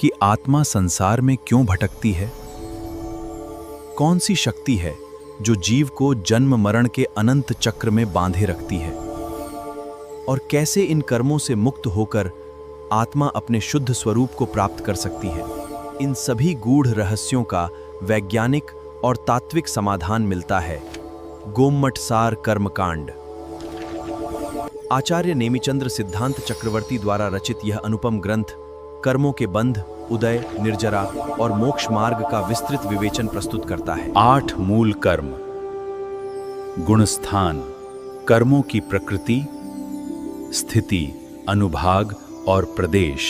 कि आत्मा संसार में क्यों भटकती है? कौन सी शक्ति है जो जीव को जन्म मरण के अनंत चक्र में बांधे रखती है? और कैसे इन कर्मों से मुक्त होकर आत्मा अपने शुद्ध स्वरूप को प्राप्त कर सकती है? इन सभी गूढ़ रहस्यों का वैज्ञानिक और तात्विक समाधान मिलता है गोमटसार कर्मकांड। आचार्य नेमिचंद्र सिद्धांत चक्रवर्ती द्वारा रचित यह अनुपम ग्रंथ कर्मों के बंध, उदय, निर्जरा और मोक्ष मार्ग का विस्तृत विवेचन प्रस्तुत करता है। 8 मूल कर्म, गुणस्थान, कर्मों की प्रकृति, स्थिति, अनुभाग और प्रदेश।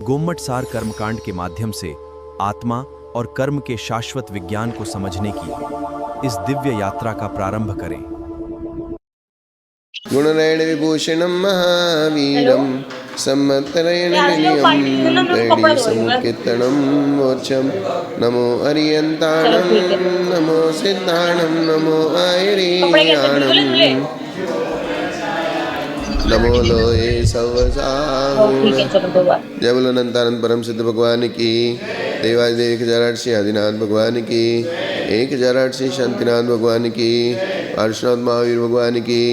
गोमटसार कर्मकांड के माध्यम से आत्मा और कर्म के शाश्वत विज्ञान को समझने की इस दिव्य यात्रा का प्रारंभ करें। गुणनयन विभूषणं महावीरं सम्मतनयननिलयं त्रैणीसमुत्कीर्तनं मोक्षं नमो अरियन्ताणं नमो सिद्धाणं नमो आयरीयाणं नमो लोये सवसाहु। जय बोलो अनंतानंद परम सिद्ध भगवान की, देवादिदेव 1008 आदिनाथ भगवान की, 1008 शांतिनाथ भगवान की, पार्श्वनाथ महावीर भगवान की,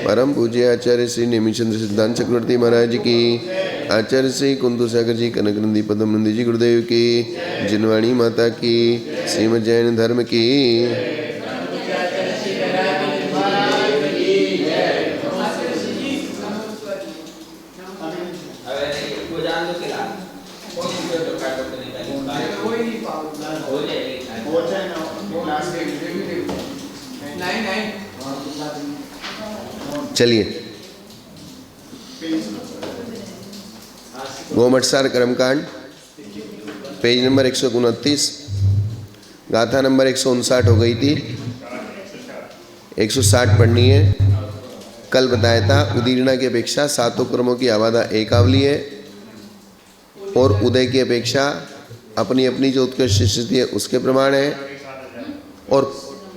परम पूज्य आचार्य श्री नेमिचंद्र सिद्धांत चक्रवर्ती महाराज की, आचार्य श्री कुंतु सागर जी, कनक नंदी पद्म नंदी जी गुरुदेव की, जिनवाणी माता की, श्रीमद जैन धर्म की। चलिए, गोमटसार कर्मकांड पेज नंबर 129, गाथा नंबर 159 हो गई थी, 160 पढ़नी है। कल बताया था उदीर्णा की अपेक्षा सातों कर्मों की आबादा एक आवली है और उदय की अपेक्षा अपनी अपनी जो उत्कृष्ट स्थिति है उसके प्रमाण है। और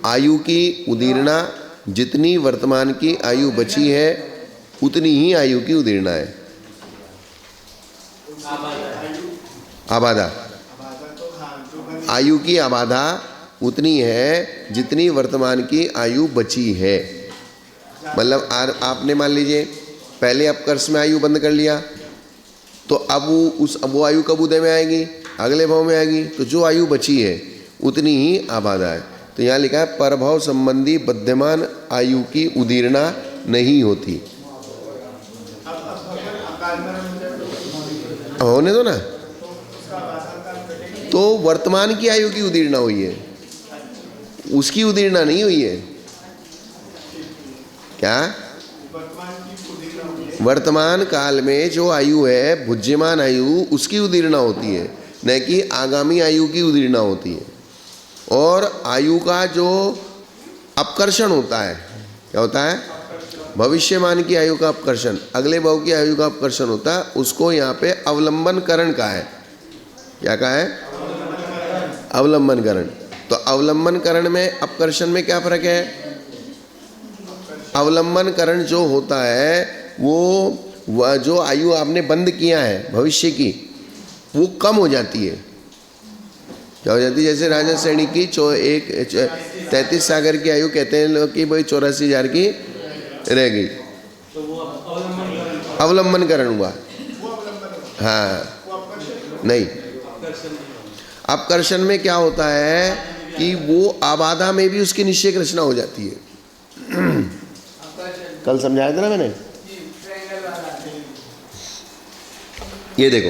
आयु की उदीर्णा जितनी वर्तमान की आयु बची है उतनी ही आयु की उदीर्णा है। आबादा, आयु की आबादा उतनी है जितनी वर्तमान की आयु बची है। मतलब आपने मान लीजिए पहले अपकर्ष में आयु बंद कर लिया तो अब वो आयु कब उदय में आएगी? अगले भाव में आएगी। तो जो आयु बची है उतनी ही आबादा है। तो यहाँ लिखा है परभाव संबंधी विद्यमान आयु की उदीर्णा नहीं होती। होने दो ना। तो वर्तमान की आयु की उदीर्णा हुई है, उसकी उदीर्णा नहीं हुई है। क्या? वर्तमान काल में जो आयु है, भुज्यमान आयु, उसकी उदीर्णा होती है, न कि आगामी आयु की उदीर्णा होती है। और आयु का जो अपकर्षण होता है, क्या होता है? भविष्यमान की आयु का अपकर्षण, अगले भाव की आयु का अपकर्षण होता है, उसको यहाँ पे अवलंबन करण का है। क्या कहा है? अवलंबन करण। तो अवलंबन करण में अपकर्षण में क्या फर्क है? अवलंबन करण जो होता है वो जो आयु आपने बंद किया है भविष्य की, वो कम हो जाती है। क्या हो जाती है? जैसे राजा श्रेणी की 33 सागर की आयु कहते हैं लोग कि भाई 84,000 की रह गई, अवलंबन करण हुआ। हाँ, नहीं, अपकर्षण में क्या होता है कि वो आबादा में भी उसकी निश्चय रचना हो जाती है। कल समझाया था ना मैंने। ये देखो,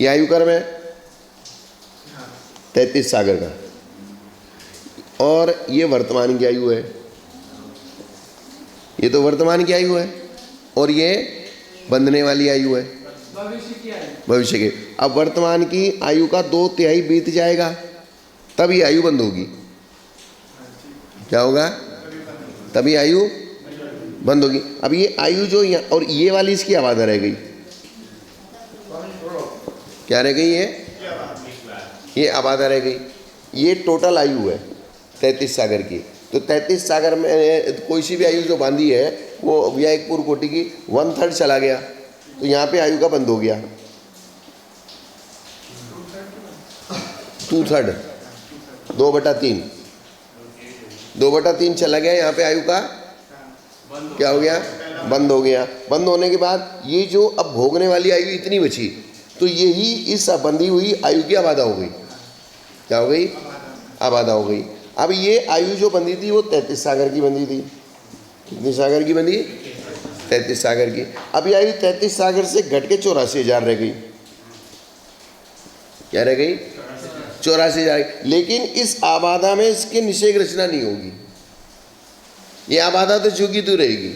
ये आयु कर्म है 33 सागर का, और ये वर्तमान की आयु है। ये तो वर्तमान की आयु है और ये बंधने वाली आयु है, भविष्य की। अब वर्तमान की आयु का 2/3 बीत जाएगा तब ये आयु बंद होगी। क्या होगा? तभी आयु बंद होगी। अब ये आयु जो यहाँ, और ये वाली इसकी आबादा रह गई। क्या रह गई? ये आबादा रह गई। ये टोटल आयु है 33 सागर की। तो 33 सागर में कोई सी भी आयु जो बांधी है वो या एक पूर्व कोटि की 1/3 चला गया, तो यहाँ पे आयु का बंद हो गया। 2/3, 2/3, 2/3 चला गया यहाँ पे आयु का, क्या हो गया, बंद हो गया। बंद होने के बाद ये जो अब भोगने वाली आयु इतनी बची, तो यही इस बंधी हुई आयु की आबादा हो गई। क्या हो गई, आबादा हो गई। अब ये आयु जो बंधी थी वो 33 सागर की बंधी थी। कितनी सागर की बंधी, 33 सागर की। अब ये आयु 33 सागर से घट के 84,000 रह गई। क्या रह गई, 84,000। लेकिन इस आबादा में इसके निषेक रचना नहीं होगी, ये आबादा तो चूंकि तू रहेगी।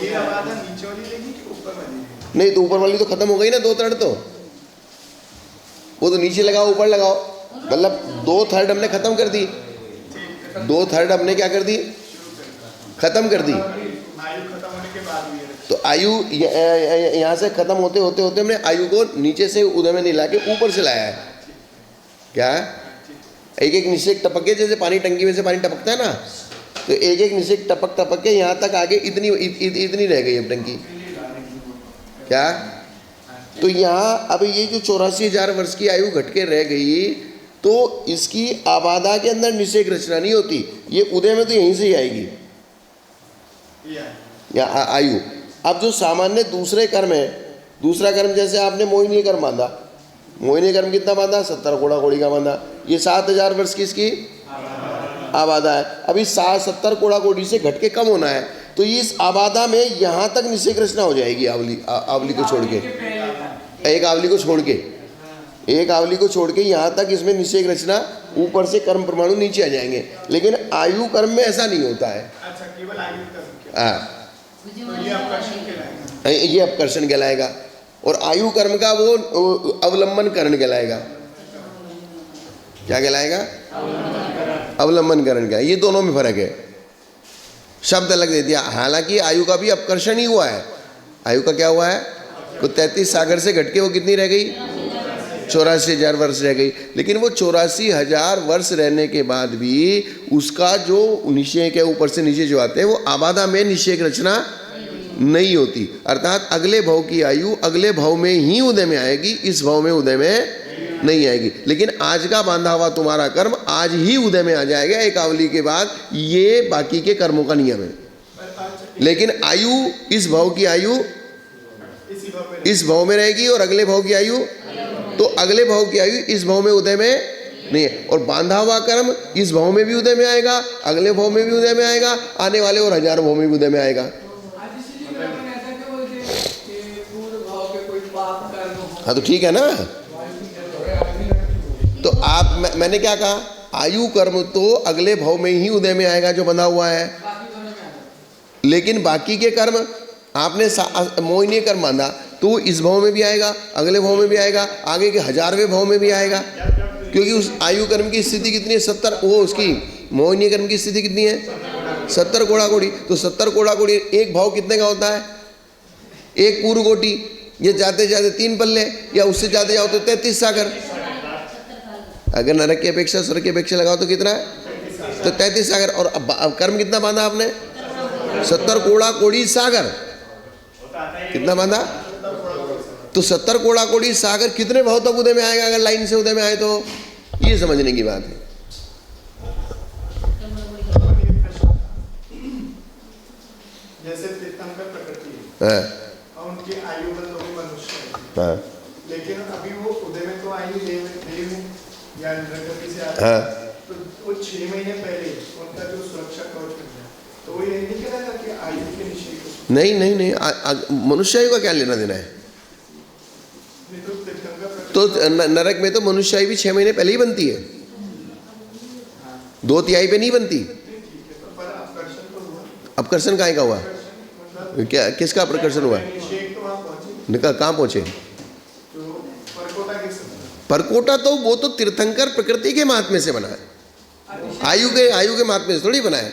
ये आबादा नीचे वाली लेगी कि ऊपर वाली? नहीं तो ऊपर वाली तो खत्म हो गई ना, 2/3 तो वो तो नीचे लगाओ ऊपर लगाओ, मतलब 2/3 हमने खत्म कर दी, 2/3 हमने क्या कर दी, खत्म कर दी। आयु खत्म होने के बाद भी तो आयु यहाँ से खत्म होते होते होते हमने आयु को नीचे से उदय में नहीं ला के ऊपर से लाया है। क्या है, एक एक निषेक टपक के, जैसे पानी टंकी में से पानी टपकता है ना, तो एक एक निषेक टपक टपक के यहाँ तक आगे इतनी रह गई अब टंकी। क्या, तो यहाँ अब ये जो 84,000 वर्ष की आयु घट के रह गई, तो इसकी आबादा के अंदर निषेक रचना नहीं होती, ये उदय में तो यहीं से ही आएगी या आयु। अब जो सामान्य दूसरे कर्म है, दूसरा कर्म जैसे आपने मोहिनी कर्म बांधा, मोहिनी कर्म कितना बांधा, 70 कोड़ा कोड़ी का बांधा, ये 7,000 वर्ष की इसकी आबादा है। अभी 70 कोड़ा कोड़ी से घट के कम होना है, तो इस आबादा में यहाँ तक निषेक रचना हो जाएगी। आवली को छोड़ के, एक आवली को छोड़ के, एक आवली को छोड़ के यहाँ तक इसमें निषेक रचना, ऊपर से कर्म परमाणु नीचे आ जाएंगे। लेकिन आयु कर्म में ऐसा नहीं होता है। अच्छा, केवल आयु कर्म। हाँ, तो ये अपकर्षण कहलाएगा। ये अपकर्षण कहलाएगा, और आयु कर्म का वो अवलंबन करण कहलाएगा। क्या कहलाएगा, अवलंबन करण का। ये दोनों में फर्क है, शब्द अलग दे दिया। हालांकि आयु का भी अपकर्षण ही हुआ है। आयु का क्या हुआ है, तो 33 सागर से घट के वो कितनी रह गई, 84,000 वर्ष रह गई। लेकिन वो 84,000 वर्ष रहने के बाद भी उसका जो निषेक है, ऊपर से नीचे जो आते हैं, वो आबादा में निषेक रचना नहीं होती। अर्थात अगले भव की आयु अगले भव में ही उदय में आएगी, इस भव में उदय में नहीं आएगी। लेकिन आज का बांधा हुआ तुम्हारा कर्म आज ही उदय में आ जाएगा एक आवली के बाद, ये बाकी के कर्मों का नियम है। लेकिन आयु, इस भव की आयु इस भव में रहेगी, और अगले भव की आयु, तो अगले भव की आयु इस भव में उदय में नहीं है। और बांधा हुआ कर्म इस भव में भी उदय में आएगा, अगले भव में भी उदय में आएगा, आने वाले और हजारों भव में भी उदय में आएगा। हाँ तो ठीक है ना। तो आप मैंने क्या कहा, आयु कर्म तो अगले भव में ही उदय में आएगा जो बंधा हुआ है। लेकिन बाकी के कर्म आपने मोहिनी कर्म बांधा, तो इस भव में भी आएगा, अगले भव में भी आएगा, आगे के 1000वें भव में भी आएगा। क्योंकि उस आयु कर्म की स्थिति कितनी है, 70, वो उसकी मोहिनी कर्म की स्थिति कितनी है, 70 कोड़ा कोड़ी। तो 70 कोड़ा कोड़ी एक भाव कितने का होता है, एक पूर्व कोटि। ये जाते जाते 3 पल्ले, या उससे जाते जाओ तो 33 सागर। अगर नरक की अपेक्षा स्वर्ग की अपेक्षा लगाओ तो कितना है, तो 33 सागर। और अब कर्म कितना बांधा आपने, 70 कोड़ा कोड़ी सागर। कितना बांधा, तो 70 कोड़ा कोड़ी सागर कितने भाव तक उदय में आएगा, अगर लाइन से उदय में आए तो। ये समझने की बात है। जैसे तीर्थंकर प्रकृति है, और उनकी आयु मनुष्य है, हाँ, लेकिन अभी वो उदय में तो आयु देव या नरगति से आए, तो वो 6 महीने पहले उनका जो सुरक्षा कवच कर दिया, तो वो ये नहीं कहता कि आयु के निषेध। नहीं, मनुष्य आयु का क्या लेना देना है। तो नरक में तो मनुष्य आयु भी 6 महीने पहले ही बनती है, 2 तिहाई पे नहीं बनती। अपकर्षण काहे का हुआ, क्या किसका प्रकर्षण हुआ, कहाँ पहुंचे। परकोटा तो वो तो तीर्थंकर प्रकृति के महात्म्य से बना है, आयु के महात्म्य से थोड़ी बना है।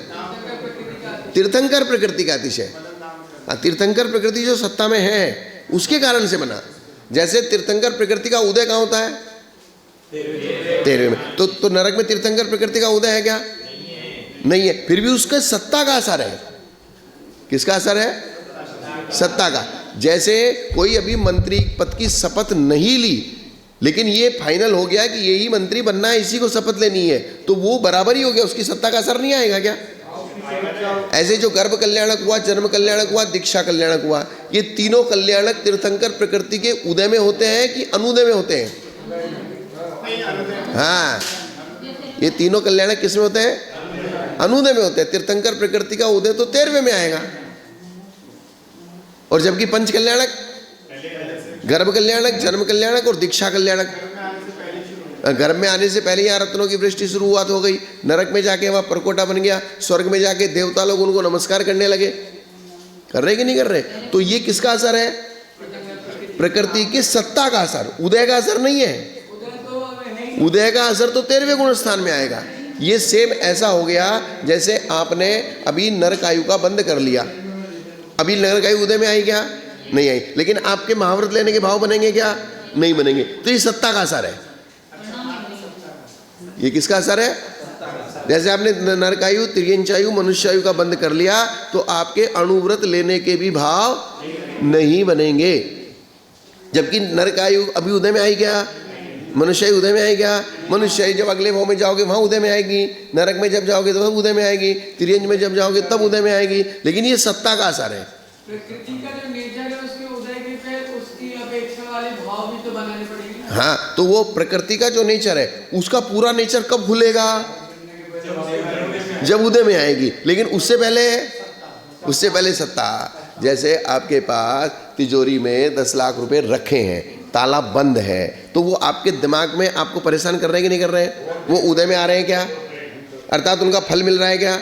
तीर्थंकर प्रकृति का अतिशय, तीर्थंकर प्रकृति जो सत्ता में है उसके कारण से बना। जैसे तीर्थंकर प्रकृति का उदय कहाँ होता है, 13वें में। तो नरक में तीर्थंकर प्रकृति का उदय है क्या, नहीं है। फिर भी उसका सत्ता का असर है। किसका असर है, सत्ता का। जैसे कोई अभी मंत्री पद की शपथ नहीं ली, लेकिन ये फाइनल हो गया कि यही मंत्री बनना है, इसी को शपथ लेनी है, तो वो बराबर ही हो गया, उसकी सत्ता का असर नहीं आएगा क्या? ऐसे जो गर्भ कल्याणक हुआ, जन्म कल्याणक हुआ, दीक्षा कल्याणक हुआ, ये तीनों कल्याणक तीर्थंकर प्रकृति के उदय में होते हैं कि अनुदय में होते हैं? हाँ, ये तीनों कल्याणक किस में होते हैं? अनुदय में होते हैं। तीर्थंकर प्रकृति का उदय तो 13वें में आएगा, और जबकि पंच कल्याणक गर्भ कल्याणक, जन्म कल्याणक और दीक्षा कल्याणक, गर्भ में आने से पहले यहाँ रत्नों की वृष्टि शुरुआत हो गई, नरक में जाके वहाँ परकोटा बन गया, स्वर्ग में जाके देवता लोग उनको नमस्कार करने लगे। कर रहे कि नहीं कर रहे? तो ये किसका असर है? प्रकृति की सत्ता का असर, उदय का असर नहीं है। उदय का असर तो 13वें गुण स्थान में आएगा। ये सेम ऐसा हो गया जैसे आपने अभी नरक आयु का बंद कर लिया, अभी नरक आयु उदय में आई क्या? नहीं आई, लेकिन आपके महाव्रत लेने के भाव बनेंगे क्या? नहीं बनेंगे। तो ये सत्ता का असर है। ये किसका असर है? जैसे आपने नरकायु, तिर्यंचायु, मनुष्यायु का बंद कर लिया तो आपके अणुव्रत लेने के भी भाव नहीं बनेंगे। जबकि नरकायु अभी उदय में आई क्या? मनुष्यायु उदय में आई क्या? मनुष्यायु जब अगले भाव में जाओगे वहां उदय में आएगी, नरक में जब जाओगे तो उदय में आएगी, तिर्यंज में जब जाओगे तब उदय में आएगी। लेकिन ये सत्ता का असर है। प्रकृति का जो नेचर है उसके उदय के पे उसकी अपेक्षा वाले भाव भी तो बनाने पड़ेंगे। हाँ, तो वो प्रकृति का जो नेचर है उसका पूरा नेचर कब खुलेगा? जब उदय में आएगी। लेकिन उससे पहले सत्ता। जैसे आपके पास तिजोरी में 10 लाख रुपए रखे हैं, ताला बंद है, तो वो आपके दिमाग में आपको परेशान कर रहे हैं कि नहीं कर रहे हैं? वो उदय में आ रहे हैं क्या? अर्थात उनका फल मिल रहा है क्या?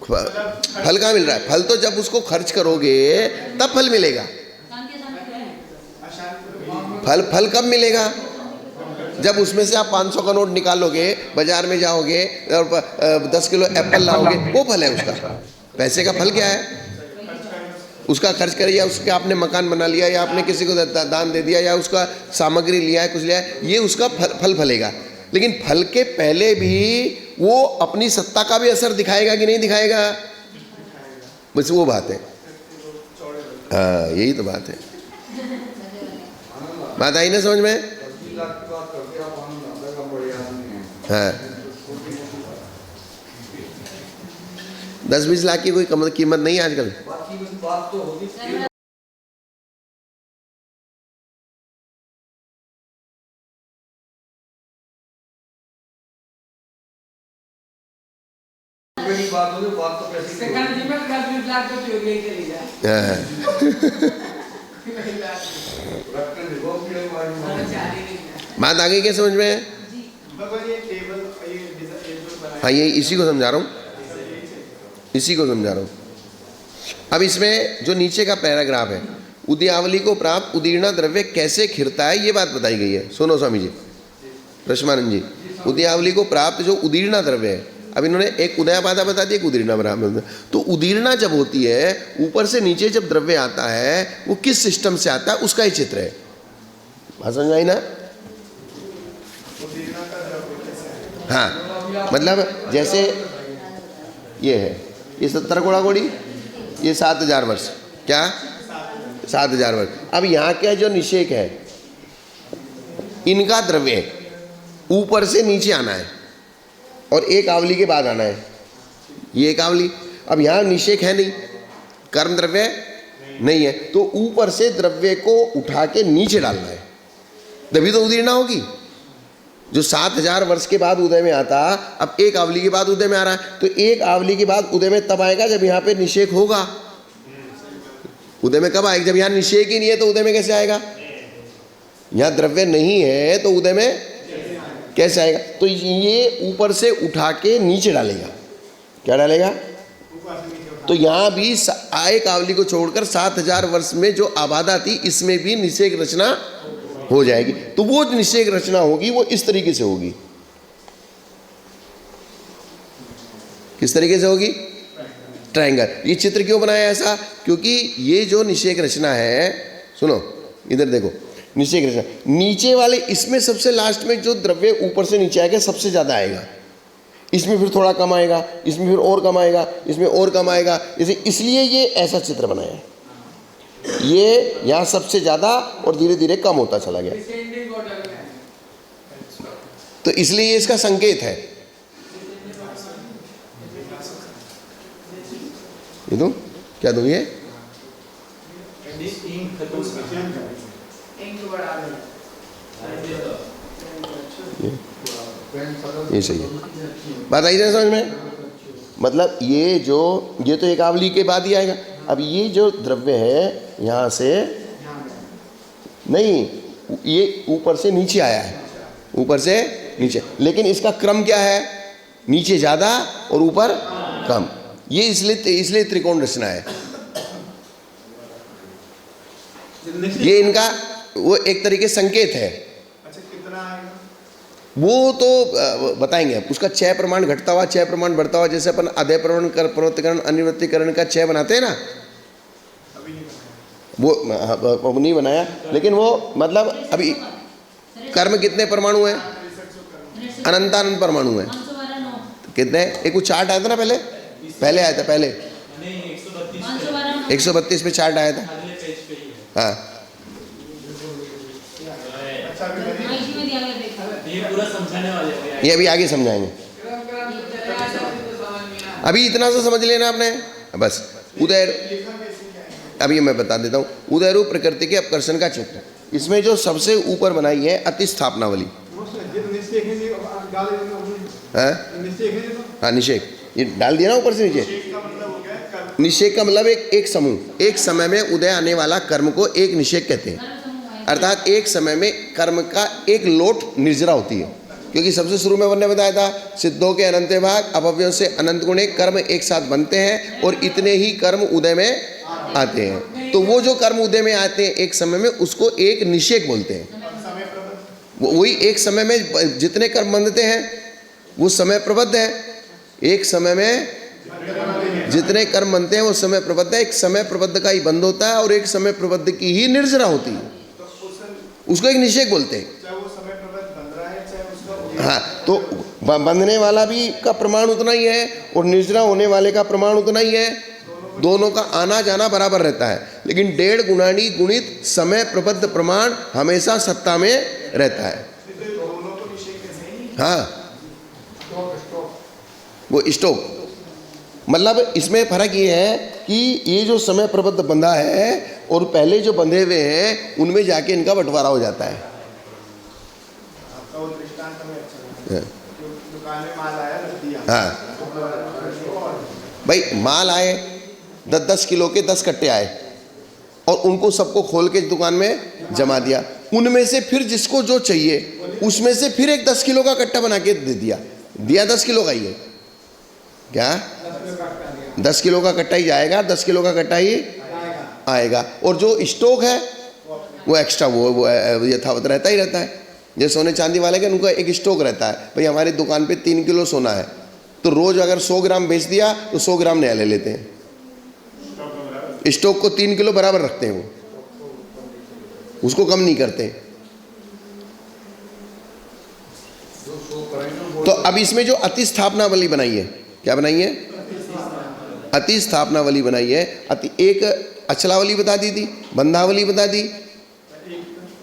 फल कहाँ मिल रहा है? फल तो जब उसको खर्च करोगे तब फल मिलेगा। फल कब मिलेगा? जब उसमें से आप 500 का नोट निकालोगे, बाजार में जाओगे और 10 किलो एप्पल लाओगे, वो फल है उसका। पैसे का फल क्या है? उसका खर्च कर, या उसके आपने मकान बना लिया, या आपने किसी को दान दे दिया, या उसका सामग्री लिया है, कुछ लिया है, ये उसका फल फलेगा। लेकिन फल के पहले भी वो अपनी सत्ता का भी असर दिखाएगा कि नहीं दिखाएगा? बस वो बात है। हाँ, यही तो बात है। बात आई ना समझ में? हाँ, 10-20 लाख की कोई कीमत नहीं है आजकल। बात आ गई क्या समझ में? हाँ, ये इसी को समझा रहा हूँ, अब इसमें जो नीचे का पैराग्राफ है, उदयावली को प्राप्त उदीर्ण द्रव्य कैसे खिरता है, ये बात बताई गई है। सुनो स्वामी जी, रश्मानंद जी, उदयावली को प्राप्त जो उदीर्ण द्रव्य है, अब इन्होंने एक उदयबाधा बता दी, एक उदीर्णा बता। तो उदीर्णा जब होती है, ऊपर से नीचे जब द्रव्य आता है, वो किस सिस्टम से आता है उसका ही चित्र है। बात समझ आई ना? हाँ, मतलब जैसे ये है, ये 70 घोड़ा घोड़ी, ये 7000 वर्ष, क्या 7000 वर्ष। अब यहाँ क्या जो निषेक है, इनका द्रव्य ऊपर से नीचे आना है और एक आवली के बाद आना है, ये एक आवली। अब यहाँ निषेक है नहीं, कर्म द्रव्य नहीं है, तो ऊपर से द्रव्य को उठा के नीचे डालना है, तभी तो उदीर्णा होगी। जो 7000 वर्ष के बाद उदय में आता, अब एक आवली के बाद उदय में आ रहा है, तो एक आवली के बाद उदय में तब आएगा जब यहाँ पे निषेक होगा। उदय में कब आएगा? जब यहाँ निषेक ही नहीं है तो उदय में कैसे आएगा? यहाँ द्रव्य नहीं है तो उदय में कैसे आएगा? तो ये ऊपर से उठा के नीचे डालेगा। क्या डालेगा? तो यहाँ भी एक आवली को छोड़कर 7000 वर्ष में जो आबादा थी, इसमें भी निषेक रचना हो जाएगी। तो वो निषेक रचना होगी वो इस तरीके से होगी। किस तरीके से होगी? ट्रायंगल। ये चित्र क्यों बनाया ऐसा? क्योंकि ये जो निषेक रचना है, सुनो इधर देखो, निषेक रचना नीचे वाले, इसमें सबसे लास्ट में जो द्रव्य ऊपर से नीचे आएगा सबसे ज़्यादा आएगा, इसमें फिर थोड़ा कम आएगा, इसमें फिर और कम आएगा, इसमें और कम आएगा, इसलिए ये ऐसा चित्र बनाया है। ये यहाँ सबसे ज़्यादा और धीरे धीरे कम होता चला गया। डिसेंडिंग ऑर्डर में है। तो इसलिए ये इसका संकेत है। ये दूं? क्या दूं? ये इंक बढ़ा दें। ये सही है। बात आई ना समझ में? मतलब ये तो एक आवली के बाद ही आएगा। अब ये जो द्रव्य है यहाँ से नहीं, ये ऊपर से नीचे आया है, ऊपर से नीचे, लेकिन इसका क्रम क्या है? नीचे ज़्यादा और ऊपर कम। ये इसलिए त्रिकोण रचना है। ये इनका वो एक तरीके संकेत है। अच्छा, कितना आएगा? वो तो बताएंगे अब। उसका क्षय प्रमाण घटता हुआ, क्षय प्रमाण बढ़ता हुआ, जैसे अपन अधय प्रवण कर प्रवृत्तिकरण अनिवृत्तिकरण का क्षय बनाते हैं ना, अभी नहीं बनाया। वो नहीं बनाया, लेकिन वो मतलब अभी कर्म कितने परमाणु हैं? अनंतानंत परमाणु हैं। कितने? एक वो चार्ट आया था ना, पहले आया था, पहले 132 पे चार्ट आया था। हाँ, अच्छा, अभी मैंने ये पूरा समझाने वाले हैं। ये अभी आगे समझाएंगे। क्रम क्रम से चले आए तो समझ में ना। अभी इतना सा समझ लेना आपने बस। उदय, लिखा कैसे क्या है? अभी मैं बता देता हूँ। उदय रूप प्रकृति के अपकर्षण का चित्र, इसमें जो सबसे ऊपर बनाई है अतिस्थापनावली है। हाँ, निषेक, ये डाल दिया ना ऊपर से नीचे। का मतलब हो गया कर्म। निषेक का मतलब एक समूह, एक समय में उदय आने वाला कर्म को एक निषेक कहते हैं। अर्थात एक समय में कर्म का एक लोट निर्जरा होती है। क्योंकि सबसे शुरू में हमने बताया था, सिद्धों के अनंत भाग अपव्यों से अनंत गुणे कर्म एक साथ बनते हैं और इतने ही कर्म उदय में आते हैं। तो वो जो कर्म उदय में आते हैं एक समय में, उसको एक निषेक बोलते हैं। समय प्रबंध। वही एक समय में जितने कर्म बनते हैं वो समय प्रबद्ध है। एक समय में जितने कर्म बनते हैं वो समय प्रबद्ध है। एक समय प्रबद्ध का ही बंद होता है और एक समय प्रबद्ध की ही निर्जरा होती है। उसको एक निषेक बोलते हैं। चाहे वो समय प्रबंध बन रहा है, चाहे उसका हाँ, तो बंधने वाला भी का प्रमाण उतना ही है और निर्जरा होने वाले का प्रमाण उतना ही है। दोनों का आना जाना बराबर रहता है, लेकिन 1.5 गुणानी गुणित समय प्रबद्ध प्रमाण हमेशा सत्ता में रहता है। दोनों को निषेध कैसे ही? हाँ, वो स्टोक, मतलब इसमें फर्क ये है कि ये जो समय प्रबद्ध बंधा है और पहले जो बंधे हुए हैं उनमें जाके इनका बंटवारा हो जाता है। आपका वो दृष्टांत हमें अच्छा लगा। दुकान में माल आया, रख दिया। हाँ और भाई, माल आए 10-10 किलो के 10 कट्टे आए और उनको सबको खोल के दुकान में जमा दिया। उनमें से फिर जिसको जो चाहिए उसमें से फिर एक 10 किलो का कट्टा बना के दे दिया। 10 किलो का ही है क्या? 10 किलो का कट्टा ही जाएगा, 10 किलो का कट्टा ही आएगा। और जो स्टॉक है वो एक्स्ट्रा वो यथावत रहता ही रहता है। जैसे सोने चांदी वाले का उनका एक स्टॉक रहता है। भाई हमारी दुकान पे 3 किलो सोना है, तो रोज अगर 100 ग्राम बेच दिया तो 100 ग्राम नया ले लेते हैं। स्टॉक को 3 किलो बराबर रखते हैं, वो उसको कम नहीं करते। तो अब इसमें जो अतिस्थापनावली बनाई है, क्या बनाई है? अतिस्थापनावली बनाई है। एक अचलावली बता दी थी, बंधावली बता दी,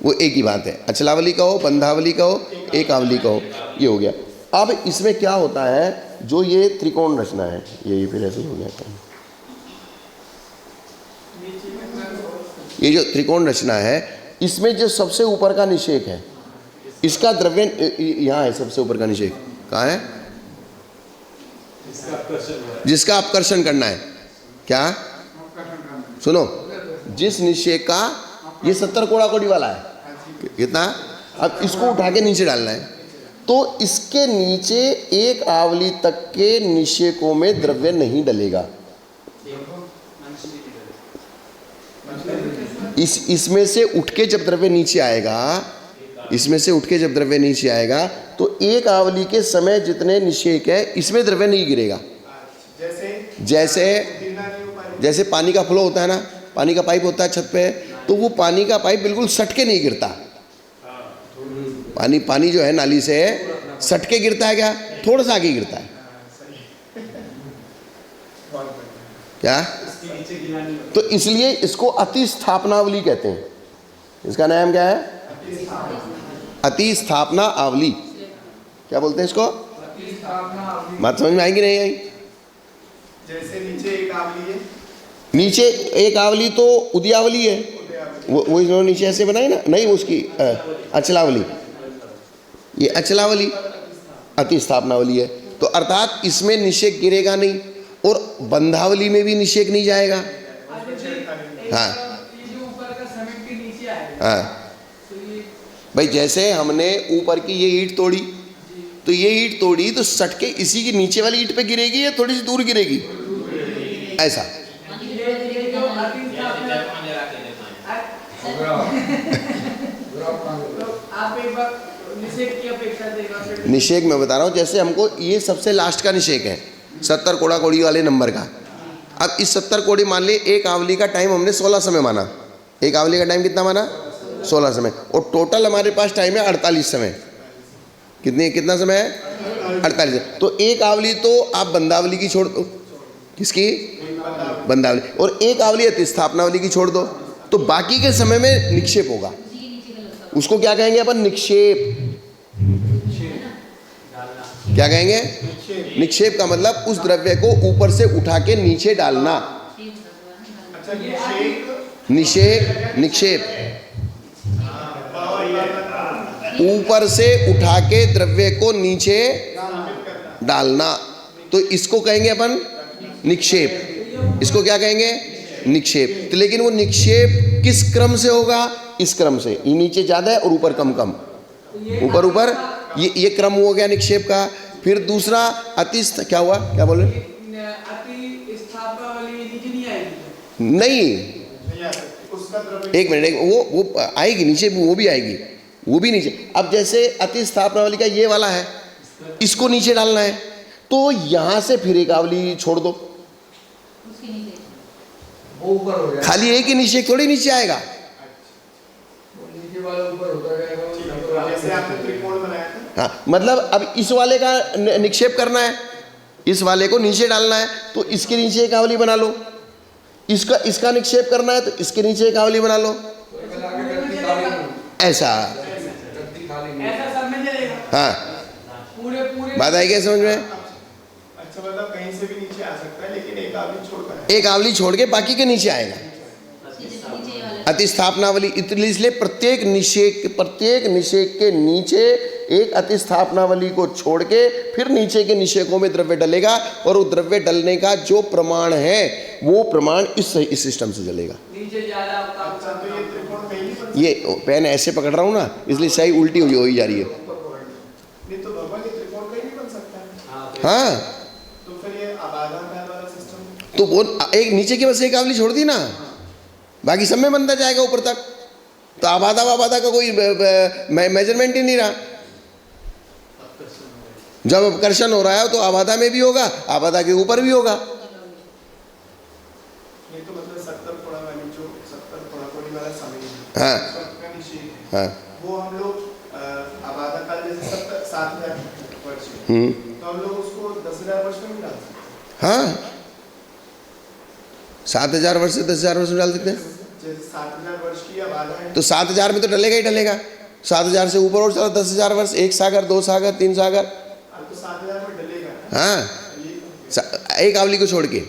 वो एक ही बात है। अचलावली कहो, बंधावली कहो, एक आवली कहो, ये हो गया। अब इसमें क्या होता है, जो ये त्रिकोण रचना है, ये फिर ऐसे हो गया था। ये जो त्रिकोण रचना है, इसमें जो सबसे ऊपर का निषेक है, इसका द्रव्य यहाँ है। सबसे ऊपर का निषेक कहाँ है? जिसका अपकर्षण करना है। क्या? सुनो, जिस निषेक का ये 70 कोड़ा कोड़ी वाला है, कितना? अब इसको उठा के नीचे डालना है, तो इसके नीचे एक आवली तक के निषेकों में द्रव्य नहीं डलेगा। इसमें से उठ के जब द्रव्य नीचे आएगा, इसमें से उठ के जब द्रव्य नीचे आएगा तो एक आवली के समय जितने निषेक है इसमें द्रव्य नहीं गिरेगा। जैसे पानी का फ्लो होता है ना, पानी का पाइप होता है छत पे, तो वो पानी का पाइप बिल्कुल सटके नहीं गिरता। पानी जो है नाली से सटके गिरता है क्या? थोड़ा सा आगे गिरता है। क्या? तो इसलिए इसको अतिस्थापनावली कहते हैं। इसका नाम क्या है? अतिस्थापना आवली। क्या बोलते हैं इसको? बात समझ में आएगी नहीं आई? जैसे नीचे एक आवली है, नीचे एक आवली तो उदयावली है, वो इन्होंने नीचे ऐसे बनाई ना, नहीं उसकी अचलावली, ये अचलावली अतिस्थापनावली है। तो अर्थात इसमें निषेक गिरेगा नहीं और बंधावली में भी निषेक नहीं जाएगा। हाँ हाँ भाई, जैसे हमने ऊपर की ये ईंट तोड़ी, तो ये ईंट तोड़ी तो सट के इसी की नीचे वाली ईंट पे गिरेगी या थोड़ी सी दूर गिरेगी? ऐसा निषेक मैं बता रहा हूँ। जैसे हमको ये सबसे लास्ट का निषेक है 70 कोड़ा कोड़ी वाले नंबर का। अब इस 70 कोड़ी मान ले, एक आवली का टाइम हमने 16 समय माना। एक आवली का टाइम कितना माना? 16 समय। और टोटल हमारे पास टाइम है 48 समय। कितना समय है? 48। तो एक आवली तो आप बंदावली की छोड़ दो, किसकी? बंदावली। और एक आवली अतिस्थापनावली की छोड़ दो, तो बाकी के समय में निक्षेप होगा। उसको क्या कहेंगे अपन? निक्षेप। क्या कहेंगे? निक्षेप का मतलब उस द्रव्य को ऊपर से उठा के नीचे डालना। निषेक, निक्षेप, ऊपर से उठा के द्रव्य को नीचे डालना, तो इसको कहेंगे अपन निक्षेप। इसको क्या कहेंगे? निक्षेप। तो लेकिन वो निक्षेप किस क्रम से होगा? इस क्रम से, ये नीचे ज्यादा है और ऊपर कम कम, ऊपर ऊपर, ये क्रम हो गया निक्षेप का। फिर दूसरा क्या हुआ? क्या बोल रहे? नहीं, एक मिनट, वो आएगी नीचे, वो भी आएगी, वो भी नीचे। अब जैसे अतिस्थापना वाली का ये वाला है, इसको नीचे डालना है, तो यहां से फिर एक आवली छोड़ दो, खाली एक ही नीचे, थोड़ी नीचे आएगा। हाँ, मतलब अब इस वाले का निक्षेप करना है, इस वाले को नीचे डालना है, तो इसके नीचे एक आवली बना लो। इसका निक्षेप करना है तो इसके नीचे एक आवली बना लो। ऐसा हाँ, बात आई क्या समझ में? अच्छा, मतलब कहीं से भी नीचे आ सकता है, लेकिन एक आवली छोड़कर है। एक आवली छोड़ के बाकी के नीचे आएगा अतिस्थापनावली। इसलिए प्रत्येक निषेक के नीचे एक अतिस्थापनावली को छोड़ के फिर नीचे के निषेकों में द्रव्य डलेगा, और वो द्रव्य डलने का जो प्रमाण है वो प्रमाण इस सिस्टम से चलेगा। ये पेन ऐसे पकड़ रहा हूँ ना, इसलिए सही उल्टी हुई हो ही जा रही है। नहीं तो भगवान ये त्रिकोण कहीं भी बन सकता है। हाँ, तो फिर ये आबादाकार वाला सिस्टम, तो वो एक नीचे की बस एक आवली छोड़ दी ना, बाकी सब में बनता जाएगा ऊपर तक। तो आबादा का कोई मेजरमेंट ही नहीं रहा। जब अपकर्षण हो रहा है तो आबादा में भी होगा, आबादा के ऊपर भी होगा। ये तो मतलब 70 कोड़ा वाली, जो 70 कोड़ा कोड़ी वाला समय है, हाँ का निषेध है, हाँ, वो हम लोग आबादा काल जैसे 7,000 वर्ष है, तो हम लोग उसको 10,000 वर्ष में भी डाल सकते हैं। हाँ, 7,000 वर्ष से 10,000 वर्ष में डाल सकते हैं। जैसे 7,000 वर्ष की आबादा है, तो 7,000 में तो डलेगा ही डलेगा। 7,000 से ऊपर और चलो 10,000 वर्ष, 1 सागर, 2 सागर, 3 सागर, तो 7,000 में डलेगा। हाँ, एक आवली को छोड़ के। एक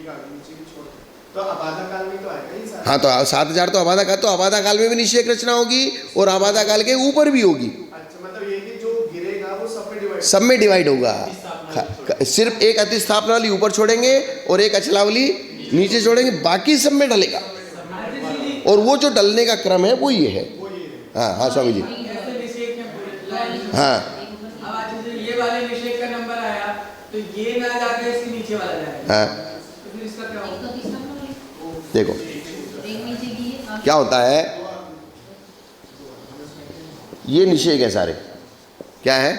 आवली नीचे भी छोड़ के, तो आबादा काल में तो आएगा ही सारा। हाँ, तो 7,000 तो आबादा काल में भी निषेक रचना होगी और आबादा काल के ऊपर भी होगी। अच्छा, मतलब ये कि जो गिरेगा वो सब में डिवाइड होगा। सिर्फ एक अतिस्थापना वाली ऊपर छोड़ेंगे और एक अचलावली नीचे छोड़ेंगे, बाकी सब में डलेगा। और वो जो डलने का क्रम है वो ये है। हाँ हाँ स्वामी जी। हाँ ये वाले निषेक का नंबर आया तो ये ना जाके इसके नीचे वाला जाएगा। हाँ, तो फिर इसका क्या होगा? देखो क्या होता है, ये निषेक है सारे। क्या है?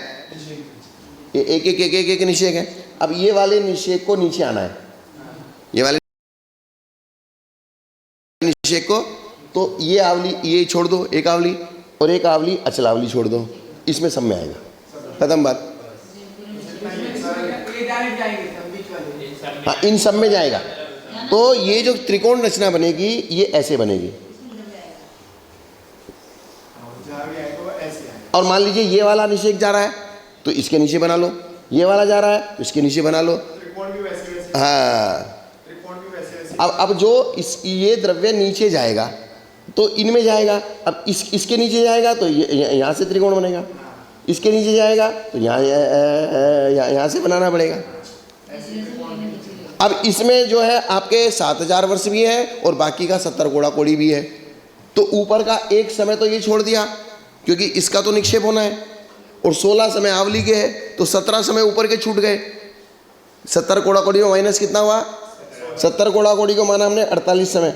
ये एक निषेक है। अब ये वाले निषेक को नीचे आना है, ये वाले निषेक को, तो ये आवली ये छोड़ दो, एक आवली, और एक आवली अचलावली छोड़ दो, इसमें सब में आएगा। खत्म बात। ये डायरेक्ट जाएंगे सब बीच वाले। हाँ, इन सब में जाएगा। तो ये जो त्रिकोण रचना बनेगी ये ऐसे बनेगी। जहाँ भी आएगा वो ऐसे आएगा। और मान लीजिए ये वाला निषेक जा रहा है तो इसके नीचे बना लो, ये वाला जा रहा है तो इसके नीचे बना लो। त्रिकोण भी वैसे वैसे, हाँ, त्रिकोण भी वैसे वैसे। अब जो ये द्रव्य नीचे जाएगा तो इनमें जाएगा। अब इसके नीचे जाएगा तो यहाँ से त्रिकोण बनेगा, इसके नीचे जाएगा तो यहाँ से बनाना पड़ेगा। अब इसमें जो है आपके 7000 वर्ष भी है और बाकी का 70 कोड़ा कोड़ी भी है। तो ऊपर का एक समय तो ये छोड़ दिया क्योंकि इसका तो निक्षेप होना है, और 16 समय आवली के है तो 17 समय ऊपर के छूट गए। 70 कोड़ा कोड़ी में माइनस कितना हुआ? 70 कोड़ा कोड़ी को माना हमने 48 समय।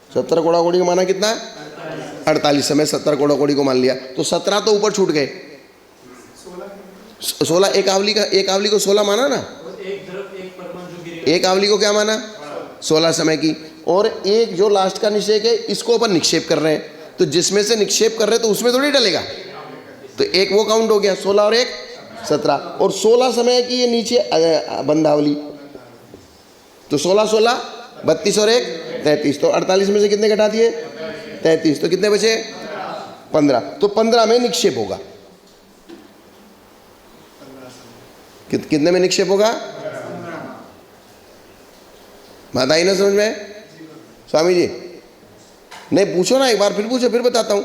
70 कोड़ा कोड़ी को माना कितना? 48 समय। 70 कोड़ा कोड़ी को मान लिया तो 17 तो ऊपर छूट गए। 16 एक आवली को 16 माना ना, एक आवली को क्या माना? 16 समय की। और एक जो लास्ट का निषेक है इसको अपन निक्षेप कर रहे हैं, तो जिसमें से निक्षेप कर रहे हैं तो उसमें थोड़ी डलेगा, तो एक वो काउंट हो गया 16 और एक 17। और 16 समय की ये नीचे बंधावली, तो 16 16 32 और एक 33, तो 48 में से कितने घटा दिए? 33, तो कितने बचे? 15। तो 15 में निक्षेप होगा। कितने में निक्षेप होगा? बात आई ना समझ में स्वामी जी? नहीं पूछो ना, एक बार फिर पूछो, फिर बताता हूँ।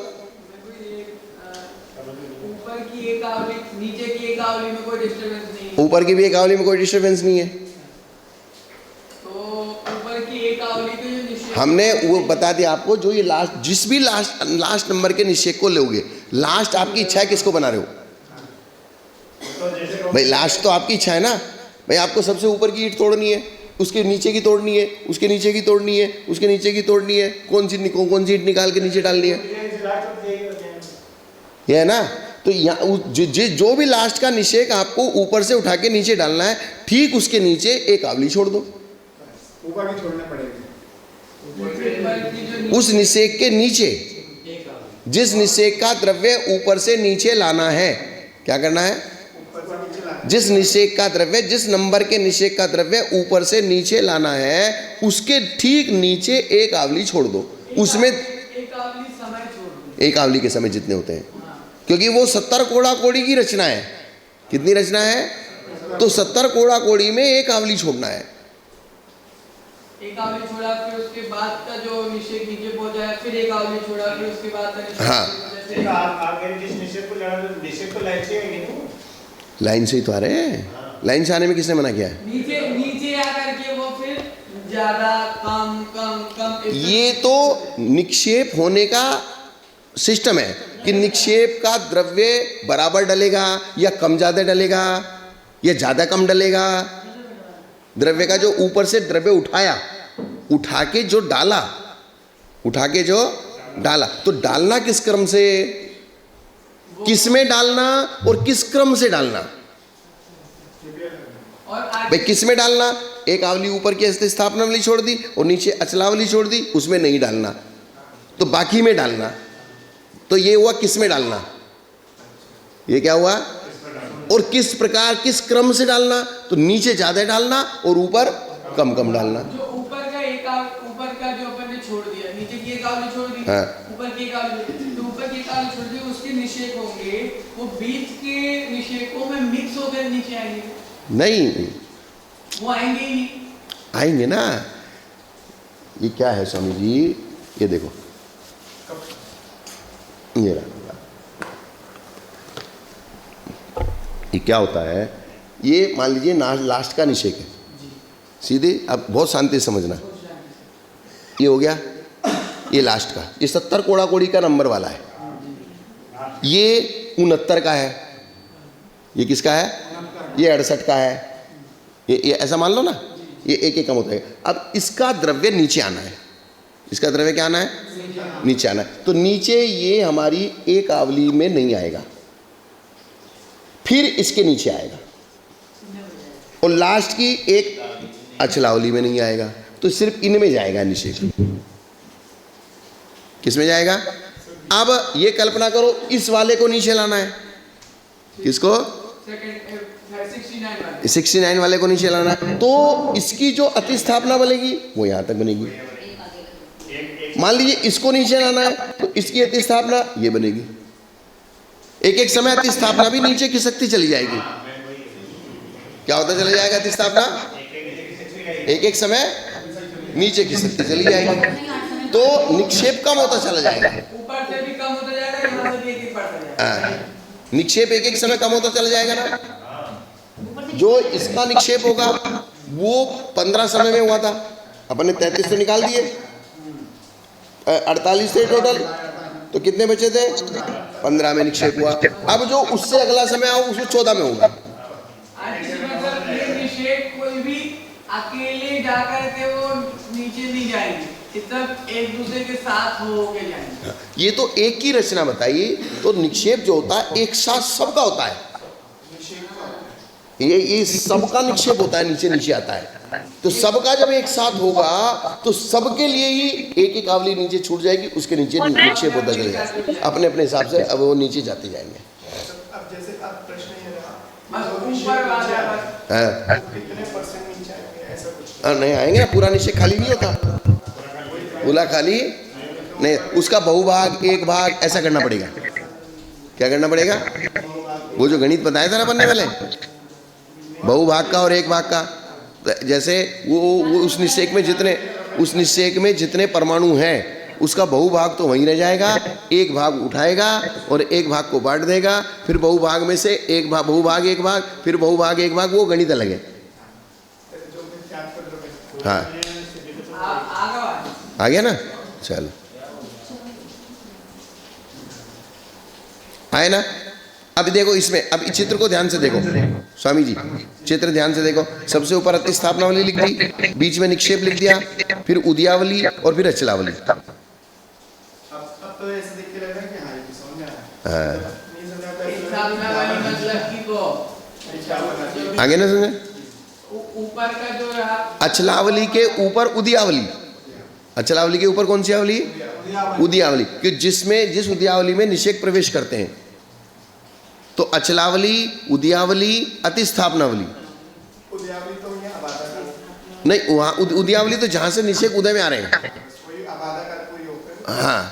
ऊपर की एक आवली, नीचे की एक आवली में कोई डिस्टर्बेंस नहीं है। ऊपर की भी एक आवली में कोई डिस्टर्बेंस नहीं है। तो ऊपर की एक आवली के जो निषेक, हमने वो बता दिया आपको, जो ये लास्ट, जिस भी लास्ट नंबर के निषेक को लोगे, लास्ट आपकी इच्छा है किसको बना रहे हो भाई? लास्ट तो आपकी इच्छा है ना भाई, आपको सबसे ऊपर की ईंट तोड़नी है, उसके नीचे की तोड़नी है, उसके नीचे की तोड़नी है, उसके नीचे की तोड़नी है, कौन सी ईंट निकाल के नीचे डालनी है, ये है ना? तो यहाँ जो भी लास्ट का निषेक आपको ऊपर से उठा के नीचे डालना है, ठीक उसके नीचे एक आवली छोड़ दो। ऊपर भी छोड़ना पड़ेगा। उस निषेक के नीचे जिस निषेक का द्रव्य ऊपर से नीचे लाना है, क्या करना है? जिस निषेक का द्रव्य, जिस नंबर के निषेक का द्रव्य ऊपर से नीचे लाना है, उसके ठीक नीचे एक आवली छोड़ दो। उसमें एक आवली समय छोड़ दो। एक आवली के समय जितने होते हैं, क्योंकि वो 70 कोड़ा कोड़ी की रचना है। कितनी रचना है? तो 70 कोड़ा कोड़ी में एक आवली छोड़ना है। एक आवली छोड़ा, फिर उसके बाद का जो निषेक नीचे पहुंच जाए, फिर एक आवली छोड़ा, फिर उसके बाद का निषेक। हाँ, जैसे आगे जिस निषेक को जाना, तो निषेक तो लाइन से आएंगे ना, लाइन से ही तो आ रहे हैं। लाइन से आने में किसने मना किया है? नीचे आकर के वो फिर ज्यादा कम कम कम, ये तो निक्षेप होने का सिस्टम है कि निक्षेप का द्रव्य बराबर डलेगा या कम ज्यादा डलेगा या ज्यादा कम डलेगा। द्रव्य का जो ऊपर से द्रव्य उठा के जो डाला, तो डालना किस क्रम से, किस में डालना और किस क्रम से डालना और भाई? किस में डालना? एक आवली ऊपर की स्थापनावली छोड़ दी और नीचे अचलावली छोड़ दी, उसमें नहीं डालना, तो बाकी में डालना। तो ये हुआ किस में डालना, ये क्या हुआ? और किस प्रकार, किस क्रम से डालना? तो नीचे ज्यादा डालना और ऊपर कम कम डालना। जो ऊपर का जो अपन ने छोड़ दिया, नीचे की एक आवली छोड़ दी, हाँ। ऊपर की एक आवली, तो ऊपर की एक आवली छोड़ दी, उसके निषेक होंगे, वो बीच के निषेकों में मिक्स होकर नीचे आएंगे? नहीं, वो आएंगे ही नहीं। आएंगे ना। ये क्या है स्वामी जी? ये देखो, ये रहा, ये क्या होता है? ये मान लीजिए लास्ट का निषेक है, सीधे। अब बहुत शांति से समझना, ये हो गया, ये लास्ट का, ये 70 कोड़ा कोड़ी का नंबर वाला है, ये 69 का है, ये किसका है? ये 68 का है, ये ऐसा मान लो ना, ये एक कम होता है। अब इसका द्रव्य नीचे आना है, इसका द्रव्य क्या आना है? नीचे आना है। तो नीचे ये हमारी एक आवली में नहीं आएगा, फिर इसके नीचे आएगा, और लास्ट की एक अचलावली में नहीं आएगा, तो सिर्फ इनमें जाएगा निषेक। किसमें जाएगा? अब ये कल्पना करो, इस वाले को नीचे लाना है, किसको? 69 वाले को नीचे लाना है, तो इसकी जो अति स्थापना बनेगी वो यहाँ तक बनेगी। मान लीजिए इसको नीचे लाना है तो इसकी अति स्थापना ये बनेगी। एक एक समय अति स्थापना भी नीचे खिसकती चली जाएगी। क्या होता चला जाएगा अति स्थापना? एक एक समय नीचे खिसकती चली जाएगी, तो निक्षेप कम होता चला जाएगा। ऊपर से भी कम होता जाएगा, यहाँ से भी एक बढ़ता जाएगा। निक्षेप एक एक समय कम होता चला जाएगा ना। जो इसका निक्षेप होगा वो 15 समय में हुआ था, अपने 33 तो निकाल दिए, 48 थे टोटल, तो कितने बचे थे? 15 में निक्षेप हुआ। अब जो उससे अगला समय आओ उसको 14 में होगा। मतलब ये निषेध कोई भी अकेले जाकर के वो नीचे नहीं जाएंगे, सब एक दूसरे के साथ हो के जाएंगे। ये तो एक ही रचना बताइए, तो निक्षेप जो होता है एक साथ सबका होता है। ये सबका निक्षेप होता है, नीचे नीचे आता है। तो सबका जब एक साथ होगा तो सबके लिए ही एक एक आवली नीचे छूट जाएगी, उसके नीचे निक्षेप होता चलेगा अपने अपने हिसाब से। अब वो नीचे जाते जाएंगे। अब जैसे अब प्रश्न ये रहा, कितने परसेंट नीचे आएंगे ऐसा कुछ? नहीं आएंगे ना, पूरा निक्षेप खाली नहीं होता, पूरा खाली नहीं, उसका बहुभाग एक भाग ऐसा करना पड़ेगा। क्या करना पड़ेगा? वो जो गणित बताया था ना बनने वाले, बहुभाग का और एक भाग का। जैसे वो उस निश्चेक में जितने परमाणु हैं उसका बहुभाग तो वहीं रह जाएगा, एक भाग उठाएगा और एक भाग को बांट देगा, फिर बहुभाग में से एक भाग, बहुभाग एक भाग, फिर बहुभाग एक भाग, वो गणित अलग है। हाँ आ गया ना, चलो आए ना। अब देखो इसमें, अब इस चित्र को ध्यान से देखो स्वामी जी, चित्र ध्यान से देखो। सबसे ऊपर अति स्थापनावली लिख दी, बीच में निक्षेप लिख दिया, फिर उदयावली और फिर अचलावली। अब तो ऐसे दिख के लग रहा है कि हाँ ये समझ में आ रहा है। नहीं समझ आता है। स्थापना वाली मतलब कि वो आगे ना समझे? ऊपर का जो रहा अचलावली के ऊपर उदयावली, अचलावली के ऊपर कौन सी आवली? उदयावली, कि जिसमें जिस उदयावली में निषेक प्रवेश करते हैं। तो अचलावली, उदयावली, अतिस्थापनावली। उदयावली तो ये आबादा का नहीं, वहाँ उदयावली तो जहाँ से निषेक उदय में आ रहे हैं। कोई आबादा का कोई होकर। हाँ,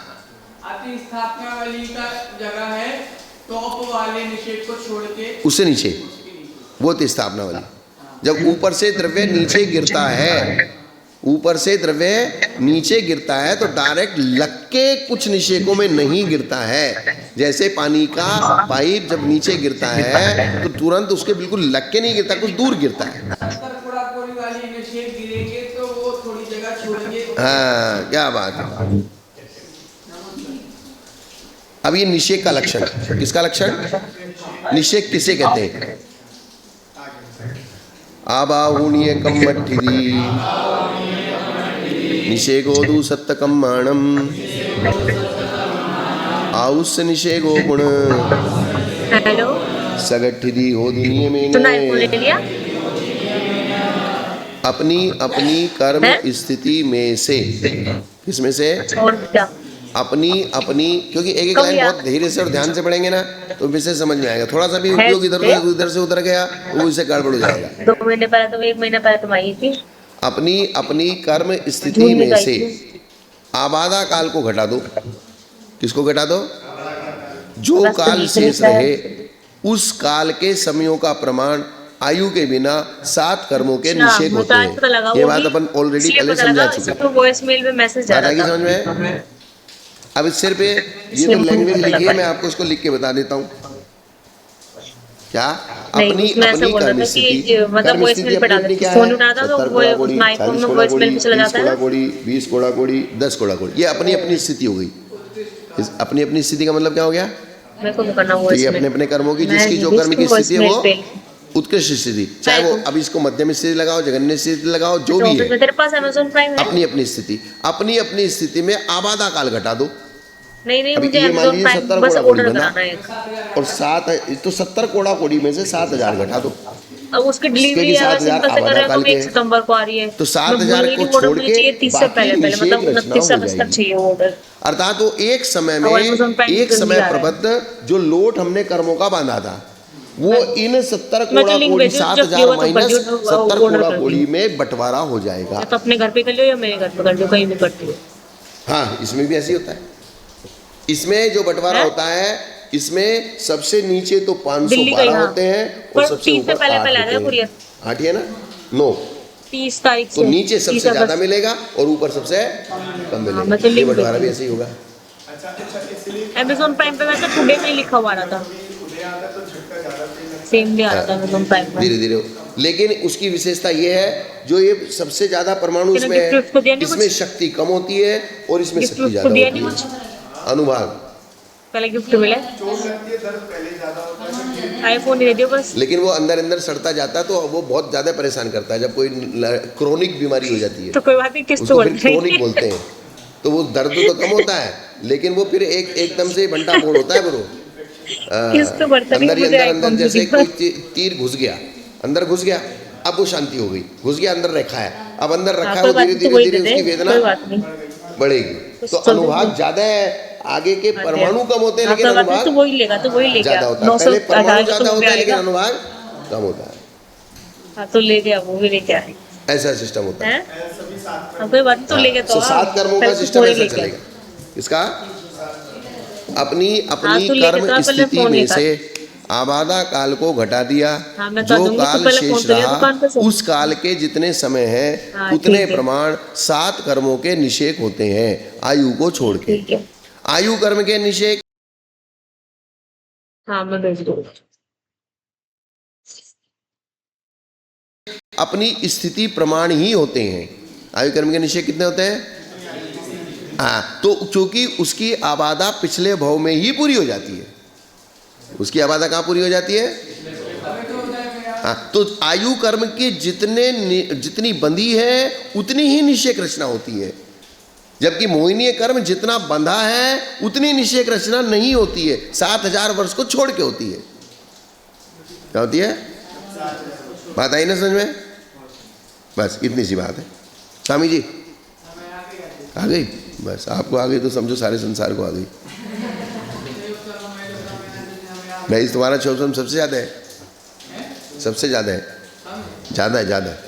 अति स्थापना वाली का जगह है टॉप वाले निषेध को छोड़ के उससे नीचे वो अतिस्थापना वाली। जब ऊपर से द्रव्य नीचे गिरता है, ऊपर से द्रव्य नीचे गिरता है तो डायरेक्ट लग के कुछ निषेकों में नहीं गिरता है। जैसे पानी का पाइप जब नीचे गिरता है तो तुरंत उसके बिल्कुल लग के नहीं गिरता, कुछ दूर गिरता है। वाली निषेध गिरेंगे तो वो थोड़ी जगह छोड़ेंगे। हाँ, क्या बात है। अब ये निषेक का लक्षण, किसका लक्षण? निषेक किसे कहते हैं? आबाहुण्य कम्मठिदी निषेगोदु सत्तकम्माणम आउस्य निषेगो गुण हेलो सगठिदी होदि नियमेन। अपनी अपनी कर्म स्थिति में से, किसमें से? और क्या? अपनी अपनी, क्योंकि एक एक लाइन बहुत धीरे से और ध्यान से पढ़ेंगे ना तो विषय समझ में आएगा। थोड़ा सा भी उपयोग इधर से उधर गया तो वो इससे गड़बड़ हो जाएगा। 2 महीने पहले तो 1 महीना पहले तुम आई थी। अपनी अपनी कर्म स्थिति में से आबादा काल को घटा दो। किसको घटा दो? जो काल शेष रहे उस काल के समयों का प्रमाण आयु के बिना 7 कर्मों के निषेध होते हैं। ये बात अपन ऑलरेडी पहले समझा चुके हैं। वॉइस मेल में मैसेज जा रहा था। समझ में? अब इस सिर पे ये तो लैंग्वेज लिखी है, मैं आपको इसको लिख के बता देता हूँ। क्या? अपनी अपनी कर्म स्थिति, मतलब वॉइस मेल पे डाल देते फोन उठाता तो वो उस आईफोन में वॉइस मेल पे चला जाता है। 20 कोड़ा कोड़ी 10 कोड़ा कोड़ी, ये अपनी अपनी स्थिति हो गई। अपनी अपनी स्थिति का मतलब क्या हो गया? मेरे को करना तो ये अपने अपने कर्मों की, जिसकी जो कर्म की स्थिति है वो उत्कृष्ट स्थिति, चाहे वो अब इसको मध्यम स्थिति लगाओ, जघन्य स्थिति लगाओ, जो भी है। तेरे पास Amazon Prime है? अपनी अपनी स्थिति, अपनी अपनी स्थिति में आबादा काल घटा दो। नहीं अभी मुझे ये मान Amazon लीजिए Prime 70 बस कोड़ा ऑर्डर कोड़ी बना कराना है और 7 तो 70 कोड़ा कोड़ी में से 7000 घटा दो। अब उसकी डिलीवरी अगर सिंपल से कर रहे हो तो 1 सितंबर को आ रही है तो 7000 को छोड़ के 30 से पहले मतलब 29 अगस्त तक चाहिए ऑर्डर। अर्थात वो एक समय में एक समय प्रबद्ध जो लोट हमने कर्मों का बांधा था वो इन 70 मैं तो कोड़ा लिंक कोड़ी भेजूँ, जब 7,000 होगा तो माइनस बजट 70 ऑर्डर कोड़ा कर कोड़ी दूँ। में बंटवारा हो जाएगा। या तो अपने घर पे कर लो या मेरे घर पे कर लो, कहीं भी करती हूँ। हाँ, इसमें भी ऐसे ही होता है। इसमें जो बंटवारा होता है, इसमें सबसे नीचे तो दिल्ली का 512 यहाँ। होते हैं और पर सबसे 30 से ऊपर पहले 8 पहले आ होते जाएगा हैं। कुरियर। 8 ही है ना? 9। 30 तारीख तो से। नीचे 30 सबसे ज्यादा अगस्त। मिलेगा और ऊपर सबसे कम मैं मिलेगा। तो ये लिंक बंटवारा भी भेजूँ। ऐसे ही होगा। अमेज़न प्राइम पे वैसे टुडे में ही लिखा हुआ आ रहा था, सेम डे आ रहा था अमेज़न प्राइम में। धीरे धीरे, लेकिन उसकी विशेषता ये है, जो ये सबसे ज्यादा परमाणु कितने इसमें है, गिफ्ट को दिया नहीं इसमें कुछ? शक्ति कम होती है और इसमें गिफ्ट शक्ति को ज्यादा दिया होती नहीं है। कुछ? अनुभाग। पहले गिफ्ट मिला आईफोन ही दे दियो बस। लेकिन वो अंदर अंदर सड़ता जाता है तो वो बहुत ज्यादा परेशान करता है। जब कोई क्रोनिक बीमारी हो जाती है तो कोई बात नहीं, किस्त उसको बोल फिर क्रोनिक बोलते हैं। तो वो दर्द तो कम होता है, लेकिन वो फिर एकदम से भंटा फोड़ होता है। फिर वो किस्त बढ़ता नहीं, अंदर ही मुझे अंदर आईफोन जैसे की कोई तीर घुस गया, अंदर घुस गया, अब वो शांति हो गई। घुस गया, अंदर रखा है, अब अंदर रखा है, वो धीरे धीरे धीरे उसकी वेदना कोई बात नहीं। बढ़ेगी। तो चल अनुभाग ज्यादा है, आगे के परमाणु कम होते हैं, हाँ, लेकिन कोई बात नहीं, अनुभाग तो वही लेगा, तो वही ले ज्यादा गया। होता है। 900 पहले परमाणु तो ज्यादा होता है, लेकिन आएगा। अनुभाग कम होता है। हाँ तो ले गया, वो भी लेके आए ऐसा सिस्टम होता है। हैं। हाँ कोई बात नहीं, तो ले गया तो 7 कर्मों का पहले तो सिस्टम थोड़े ऐसा लेके आए। चलेगा। इसका अपनी हाँ, अपनी तो लेके कर्म तो आप पहले स्थिति फोन में लेकर। से आबादा काल को घटा दिया। हाँ, मैं तो जो दूंगी, तो काल पहले फोन शेष तो लिया रहा, दुकान पे से। उस काल के जितने समय है हाँ, उतने ठीक है। प्रमाण 7 कर्मों के निषेक होते हैं, आयु को छोड़ के। ठीक है। आयु कर्म के निषेक हाँ मैं भेज दूँगी। अपनी स्थिति प्रमाण ही होते हैं। आयु कर्म के निषेक कितने होते हैं? हाँ, तो चूंकि उसकी आबादा पिछले भव में ही पूरी हो जाती है। उसकी आबादा कहाँ पूरी हो जाती है? हाँ, तो आयु कर्म के जितनी बंधी है उतनी ही निषेक रचना होती है, जबकि मोहिनीय कर्म जितना बंधा है उतनी निषेक रचना नहीं होती है। 7,000 वर्ष को छोड़ के होती है। क्या होती है? बात आई ना समझ में? बस इतनी सी बात है। स्वामी जी आ गई? बस आपको आ गई तो समझो सारे संसार को आ गई। भाई तुम्हारा शोषण सबसे ज्यादा है, सबसे ज्यादा है, ज्यादा है, ज्यादा है।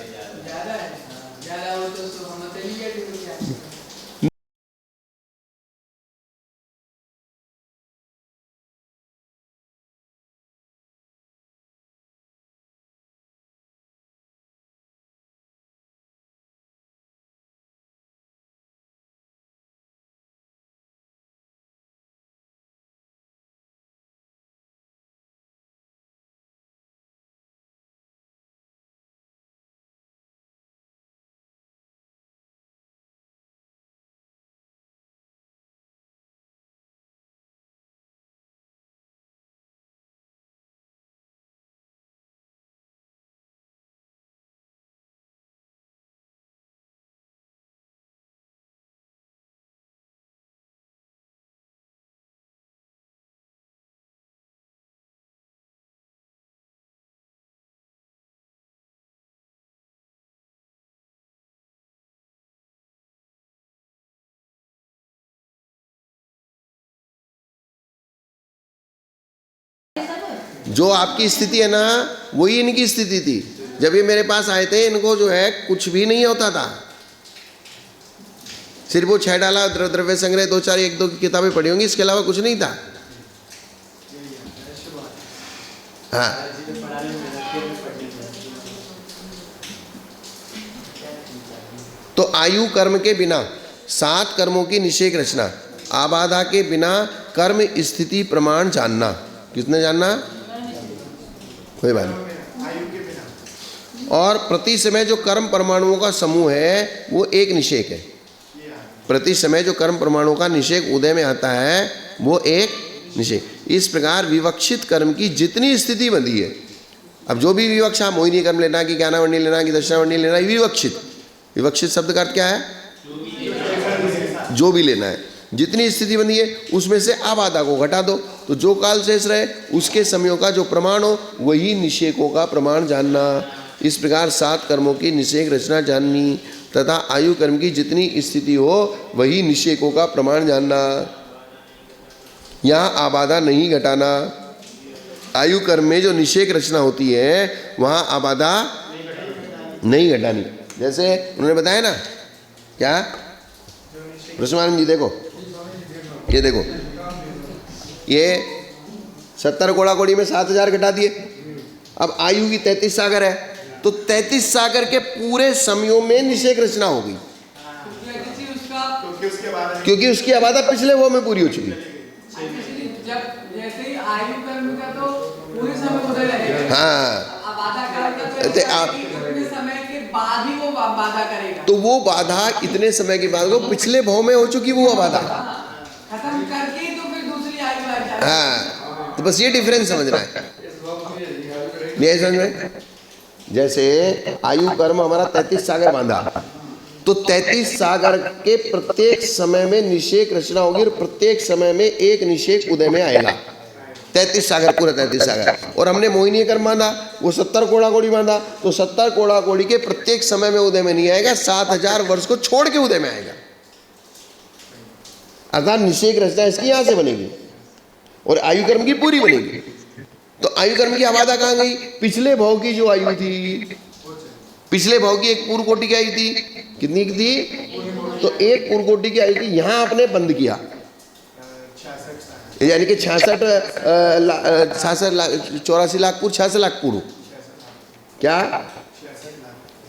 जो आपकी स्थिति है ना, वही इनकी स्थिति थी। जब ये मेरे पास आए थे, इनको जो है कुछ भी नहीं होता था। सिर्फ वो 6 डाला, द्रव्य संग्रह 2-4 1-2 की किताबें पढ़ी होंगी, इसके अलावा कुछ नहीं था। हाँ, तो आयु कर्म के बिना 7 कर्मों की निषेक रचना, आबाधा के बिना कर्म स्थिति प्रमाण जानना। किसने जानना? कोई बात नहीं। और प्रति समय जो कर्म परमाणुओं का समूह है वो एक निषेक है। प्रति समय जो कर्म परमाणुओं का निषेक उदय में आता है वो एक निषेक। इस प्रकार विवक्षित कर्म की जितनी स्थिति बंधी है, अब जो भी विवक्षा, मोहिनी कर्म लेना कि ज्ञानावरणी लेना कि दक्षिणावरणी लेना, विवक्षित। विवक्षित शब्द का अर्थ क्या है? जो भी लेना है, जितनी स्थिति बनी है उसमें से आबादा को घटा दो, तो जो काल शेष रहे उसके समयों का जो प्रमाण हो वही निषेकों का प्रमाण जानना। इस प्रकार 7 कर्मों की निषेक रचना जाननी तथा आयु कर्म की जितनी स्थिति हो वही निषेकों का प्रमाण जानना। यहाँ आबादा नहीं घटाना। आयु कर्म में जो निषेक रचना होती है वहां आबादा नहीं घटानी। जैसे उन्होंने बताया ना, क्या प्रश्नमान जी, देखो ये देखो, ये 70 कोड़ा कोड़ी में 7000 घटा दिए। अब आयु की 33 सागर है, तो 33 सागर के पूरे समयों में निषेक रचना हो गई, क्योंकि उसकी आबादा पिछले वो में पूरी हो चुकी। जब जैसे ही आयु कर्म का तो पूरे समय उधर लगेगा, हाँ, आबादा कर्म का तो इतने समय के बाद ही वो बाधा करेगा, तो वो बाधा इतने समय के बाद वो पिछले भाव में हो चुकी वो बाधा, खत्म करके ही तो फिर दूसरी आयु आ जाएगी। हाँ, तो बस ये डिफरेंस समझना है, ये समझ में। जैसे आयु कर्म हमारा 33 सागर बांधा, तो 33 सागर के प्रत्येक समय में निषेक रचना होगी और प्रत्येक समय में एक निषेक उदय में आएगा। 33 सागर, पूरा 33 सागर। और हमने मोहिनी कर्म बांधा, वो 70 कोड़ा कोड़ी बांधा, तो 70 कोड़ा कोड़ी के प्रत्येक समय में उदय में नहीं आएगा, 7000 वर्ष को छोड़ के उदय में आएगा। अर्थात निषेक रचना इसकी यहां से बनेगी और आयु कर्म की पूरी बनेगी। तो आयु कर्म की आबादा कहां गई? पिछले भाव की जो आयु थी, पिछले भाव की एक पूर्व कोटि की आयु थी, कितनी की थी? तो एक पूर्व कोटि की आयु थी, यहां आपने बंद किया, यानी कि 66 लाख 84 लाख पूर्व, 66 लाख पूर्व, क्या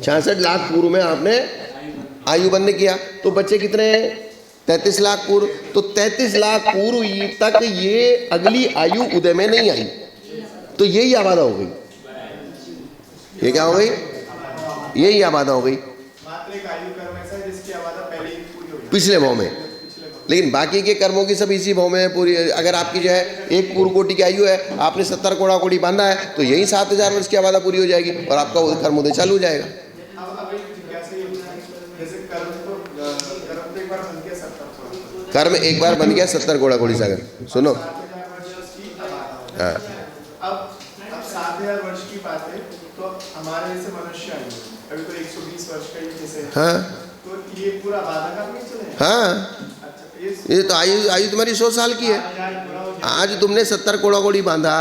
66 लाख पूर्व में आपने आयु बंद किया, तो बच्चे कितने हैं? 33 लाख पूर्व। तो 33 लाख पूर्व तक ये अगली आयु उदय में नहीं आई, तो यही आबादा हो गई। ये क्या हो गई? यही आबादा हो गई पिछले भाव में। लेकिन बाकी के कर्मों की सब इसी भाव में पूरी। अगर आपकी जो है एक पूर्व कोटि की आयु है, आपने 70 कोड़ा कोड़ी बांधा है, तो यही 7000 वर्ष की आबादा पूरी हो जाएगी और आपका कर्म उदय चालू हो जाएगा। कर्म एक बार बन गया 70 कोड़ा कोड़ी सागर। सुनो, हाँ, अब 7000 वर्ष की बात है, तो हमारे जैसे मनुष्य आयु अभी तो 120 वर्ष का ही जैसे, हाँ, तो ये पूरा बाधा का नहीं चलेगा। हाँ, ये तो आयु तुम्हारी 100 साल की है। आज तुमने 70 कोड़ा कोड़ी बांधा,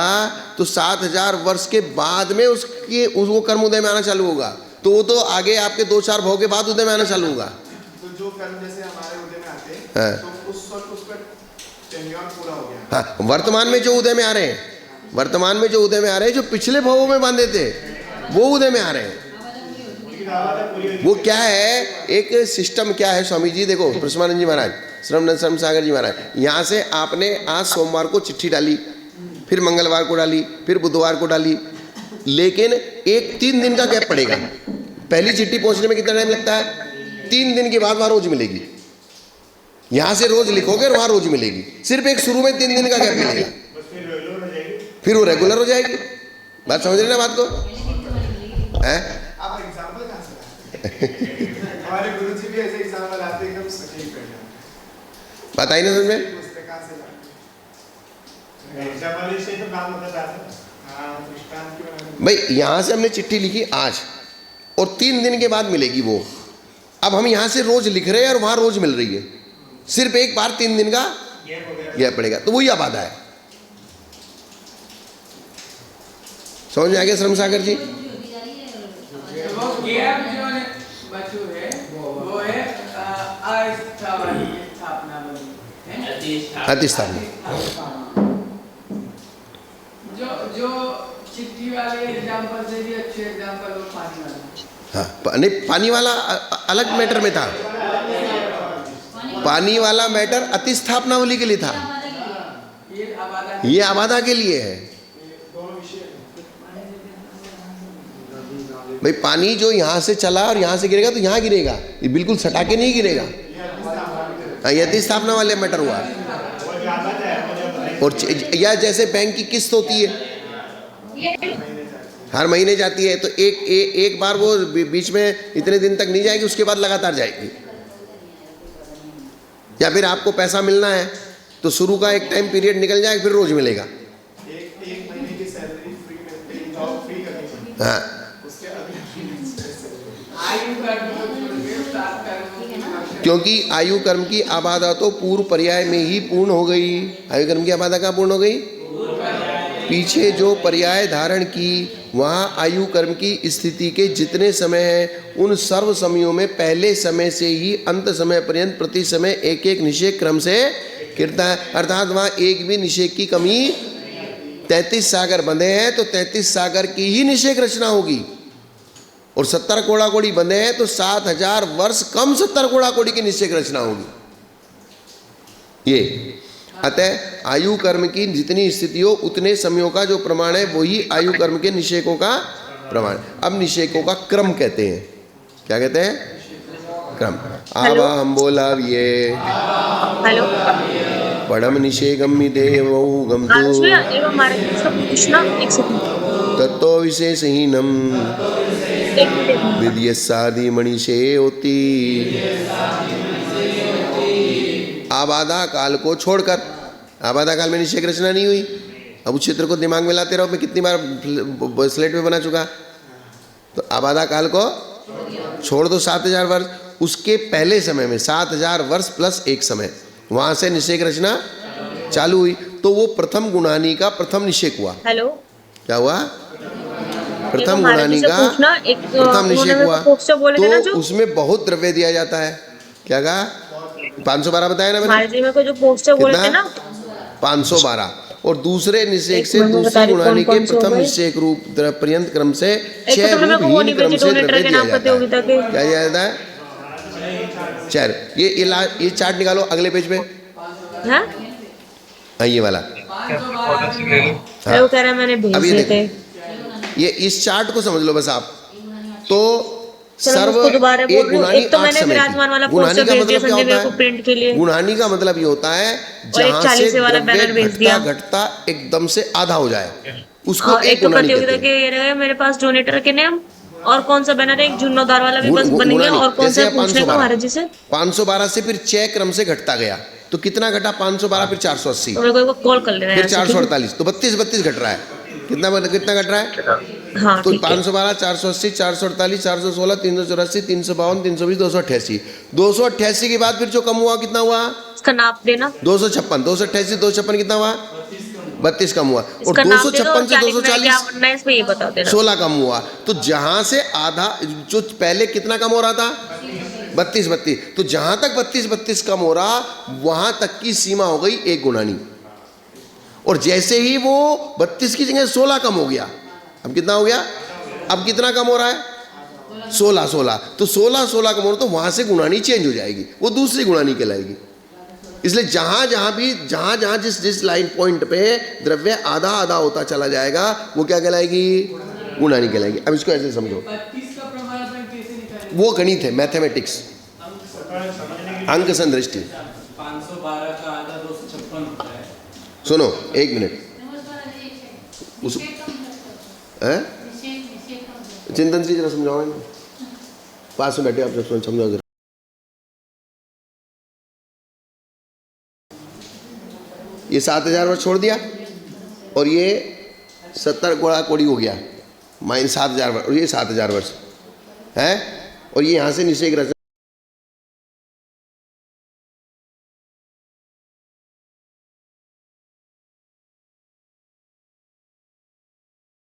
तो 7000 वर्ष के बाद में वो कर्म उदय में आना चालू होगा, तो वो तो आगे आपके 2-4 भाव के बाद उदय में आना चालू होगा। तो जो कर्म जैसे हमारे उदय में आते हैं, हाँ, तो उस वक्त उसका टेन्योर पूरा हो गया। हाँ, वर्तमान में जो उदय में आ रहे हैं, वर्तमान में जो उदय में आ रहे हैं, जो पिछले भावों में बांधे थे वो उदय में आ रहे हैं। वो क्या है, एक सिस्टम क्या है स्वामी जी, देखो प्रसमानंद जी महाराज, श्रम सागर जी महाराज, यहाँ से आपने आज सोमवार को चिट्ठी डाली, फिर मंगलवार को डाली, फिर बुधवार को डाली, लेकिन 3 दिन का गैप पड़ेगा। पहली चिट्ठी पहुंचने में कितना टाइम लगता है? 3 दिन के बाद वहां रोज मिलेगी। यहां से रोज लिखोगे और वहां रोज मिलेगी। सिर्फ एक शुरू में 3 दिन का गैप मिलेगा, फिर वो रेगुलर हो जाएगी। बात समझ रहे ना बात को? आप एग्जांपल कहां से लाते? हमारे गुरुजी भी ऐसे एग्जांपल आते हैं, एकदम सटीक है। बताइए ना समझ में। भाई यहां से हमने चिट्ठी लिखी आज और 3 दिन के बाद मिलेगी वो। अब हम यहां से रोज लिख रहे हैं और वहां रोज मिल रही है, सिर्फ एक बार 3 दिन का गैप पड़ेगा, तो वही आबादा है। समझ में आ गया श्रम सागर जी? वो गैप जो है बचू है, वो है अतिस्थापना। जो चिट्ठी वाले एग्जांपल से भी अच्छे एग्जांपल वो पानी वाला। हाँ, नहीं, पानी वाला अलग मैटर में था। पानी वाला मैटर अतिस्थापनावली के लिए था, ये आबादा के लिए है। भाई पानी जो यहाँ से चला और यहाँ से गिरेगा तो यहाँ गिरेगा, ये बिल्कुल सटा के नहीं गिरेगा। ये अतिस्थापना वाले मैटर हुआ। और या जैसे बैंक की किस्त होती है, हर महीने जाती है, तो एक बार वो बीच में इतने दिन तक नहीं जाएगी, उसके बाद लगातार जाएगी। या फिर आपको पैसा मिलना है तो शुरू का एक टाइम पीरियड निकल जाएगा, फिर रोज मिलेगा। एक महीने की सैलरी फ्री मिलती, जॉब फ्री करनी। हाँ, क्योंकि आयु कर्म की आबादा तो पूर्व पर्याय में ही पूर्ण हो गई। आयु कर्म की आबादा कहाँ पूर्ण हो गई? पीछे जो पर्याय धारण की वहाँ आयु कर्म की स्थिति के जितने समय हैं उन सर्व समयों में पहले समय से ही अंत समय पर्यंत प्रति समय एक एक निषेक क्रम से गिरता है। अर्थात वहाँ एक भी निषेक की कमी 33 सागर बंधे हैं तो 33 सागर की ही निषेक रचना होगी, और 70 कोड़ा कोड़ी बंधे हैं तो 7000 वर्ष कम 70 कोड़ा कोड़ी की निषेक रचना होगी। ये अतः आयु कर्म की जितनी स्थिति हो उतने समयों का जो प्रमाण है वही आयु कर्म के निषेकों का प्रमाण। अब निषेकों का क्रम कहते हैं, क्या कहते हैं? क्रम। आवा हम बोला ये हेलो पड़म निषेकम देवौ गमतु एवं हमारे पूछना एक सेकंड तत्व विशेषहीनम विद्यसादि मणिषे होती। आबादा काल को छोड़कर, आबादा काल में निषेक रचना नहीं हुई। अब उस चित्र को दिमाग में लाते रहो, मैं कितनी बार स्लेट पे बना चुका। तो आबादा काल को छोड़ दो 7000 वर्ष, उसके पहले समय में 7000 वर्ष प्लस एक समय वहां से निषेक रचना चालू हुई, तो वो प्रथम गुणानी का प्रथम निषेक हुआ। हेलो क्या हुआ? प्रथम गुणानी का प्रथम निषेक हुआ। तो उसमें बहुत द्रव्य दिया जाता है। क्या कहा? 512 बताया ना मैंने, में को जो पोस्टर बोलते हैं ना 512। और दूसरे निषेक से दूसरी गुणानी के प्रथम निषेक रूप पर्यंत क्रम से 6 रूप हीन क्रम से द्रव्य दिया जाता है। क्या दिया जाता है? 4। ये चार्ट निकालो अगले पेज पे। हाँ? ये वाला वो कह रहा मैंने भेज दिए थे। ये इस चार्ट को समझ लो बस आप। तो सर्व एक गुणानी तो 8 मैंने समय विराजमान वाला की। गुणानी का मतलब क्या होता है? प्रिंट के लिए गुणानी का मतलब ये होता है जहाँ से द्रव्य घटता घटता एकदम से आधा हो जाए उसको एक गुणानी कहते हैं। मेरे पास डोनेटर के नेम और कौन सा बैनर है, एक जुन्नोदार वाला भी बस बन गया। और कौन सा पूछने को महाराज जी से 512 से फिर 6 क्रम से घटता गया तो कितना घटा? 512 फिर 480 कॉल कर लेना, फिर 448 तो 32 घट रहा है। कितना घट रहा है? हाँ, तो 512 480 448 416 384 352 320 288 288 के बाद फिर जो कम हुआ कितना हुआ? इसका नाप देना। 256 288 256 कितना हुआ? 32 कम हुआ। और 256 से 240 ये बता देना 16 कम हुआ। तो जहां से आधा जो पहले कितना कम हो रहा था? 32 तो जहां तक 32 कम हो रहा वहां तक की सीमा हो गई एक गुणानी। और जैसे ही वो 32 की जगह 16 कम हो गया, अब कितना हो गया? अब कितना कम हो रहा है? 16 तो 16 कम हो रहा तो वहां से गुणानी चेंज हो जाएगी, वो दूसरी गुणानी कहलाएगी। इसलिए जहां जहां जिस लाइन पॉइंट पे द्रव्य आधा आधा होता चला जाएगा वो क्या कहलाएगी? गुणानी कहलाएगी। अब इसको ऐसे समझो, 32 का प्रमाण अपन कैसे निकालें? वो गणित है, मैथमेटिक्स, अंक संदृष्टि। 512 का आधा 256 होता है। सुनो एक मिनट, उस चिंतन से जरा समझाओ, पास में बैठे आप जब समझाओ जरा। ये 7000 वर्ष छोड़ दिया और ये 70 कोड़ा कोड़ी हो गया माइनस 7000 वर्ष, और ये 7000 वर्ष है। और ये यहाँ से निषेक रचना